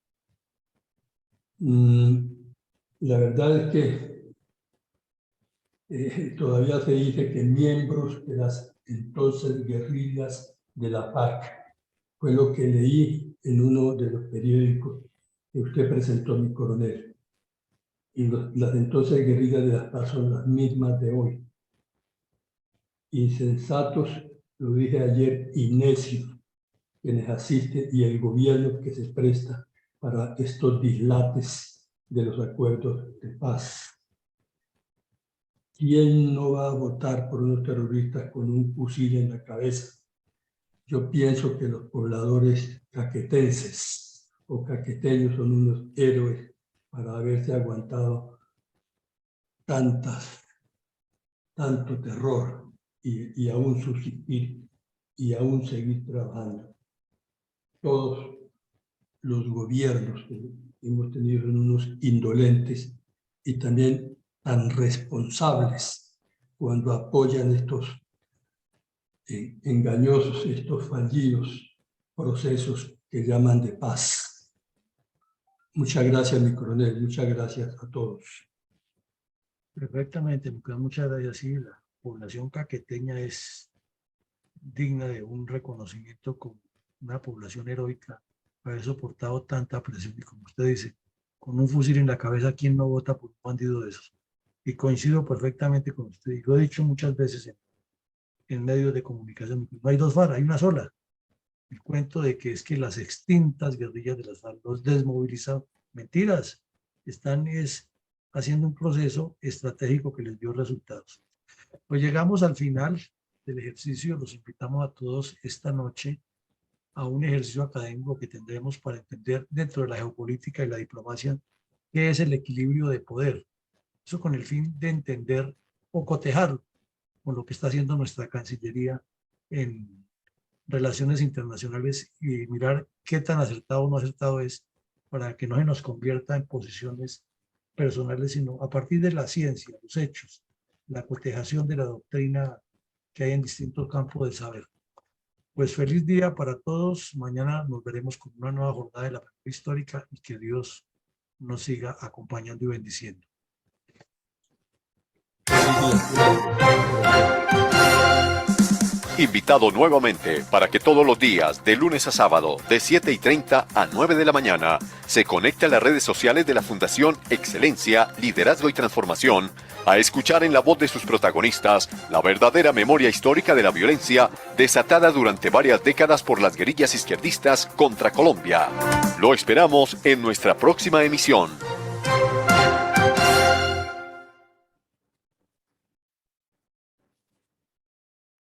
La verdad es que todavía se dice que miembros de las entonces guerrillas de la FARC, fue lo que leí en uno de los periódicos que usted presentó, mi coronel. Y las entonces guerrillas de la FARC son las mismas de hoy. Insensatos, lo dije ayer, y necios, quienes asisten y el gobierno que se presta para estos dislates de los acuerdos de paz. ¿Quién no va a votar por unos terroristas con un fusil en la cabeza? Yo pienso que los pobladores caquetenses o caqueteños son unos héroes para haberse aguantado tanto terror y aún subsistir y aún seguir trabajando. Todos los gobiernos que hemos tenido son unos indolentes y también tan responsables cuando apoyan estos engañosos, estos fallidos procesos que llaman de paz. Muchas gracias, mi coronel, muchas gracias a todos. Perfectamente, muchas gracias. Sí, la población caqueteña es digna de un reconocimiento como una población heroica, haber soportado tanta presión y, como usted dice, con un fusil en la cabeza, ¿quién no vota por un bandido de esos? Y coincido perfectamente con usted, y lo he dicho muchas veces en medios de comunicación, no hay dos FARC, hay una sola. El cuento de que es que las extintas guerrillas de las FARC los desmovilizan, mentiras, están haciendo un proceso estratégico que les dio resultados. Pues llegamos al final del ejercicio, los invitamos a todos esta noche a un ejercicio académico que tendremos para entender dentro de la geopolítica y la diplomacia qué es el equilibrio de poder. Eso con el fin de entender o cotejarlo con lo que está haciendo nuestra Cancillería en relaciones internacionales y mirar qué tan acertado o no acertado es para que no se nos convierta en posiciones personales, sino a partir de la ciencia, los hechos, la cotejación de la doctrina que hay en distintos campos del saber. Pues feliz día para todos. Mañana nos veremos con una nueva jornada de la memoria histórica y que Dios nos siga acompañando y bendiciendo. Invitado nuevamente para que todos los días, de lunes a sábado, de 7:30 a 9 de la mañana, se conecte a las redes sociales de la Fundación Excelencia, Liderazgo y Transformación, a escuchar en la voz de sus protagonistas la verdadera memoria histórica de la violencia desatada durante varias décadas por las guerrillas izquierdistas contra Colombia. Lo esperamos en nuestra próxima emisión.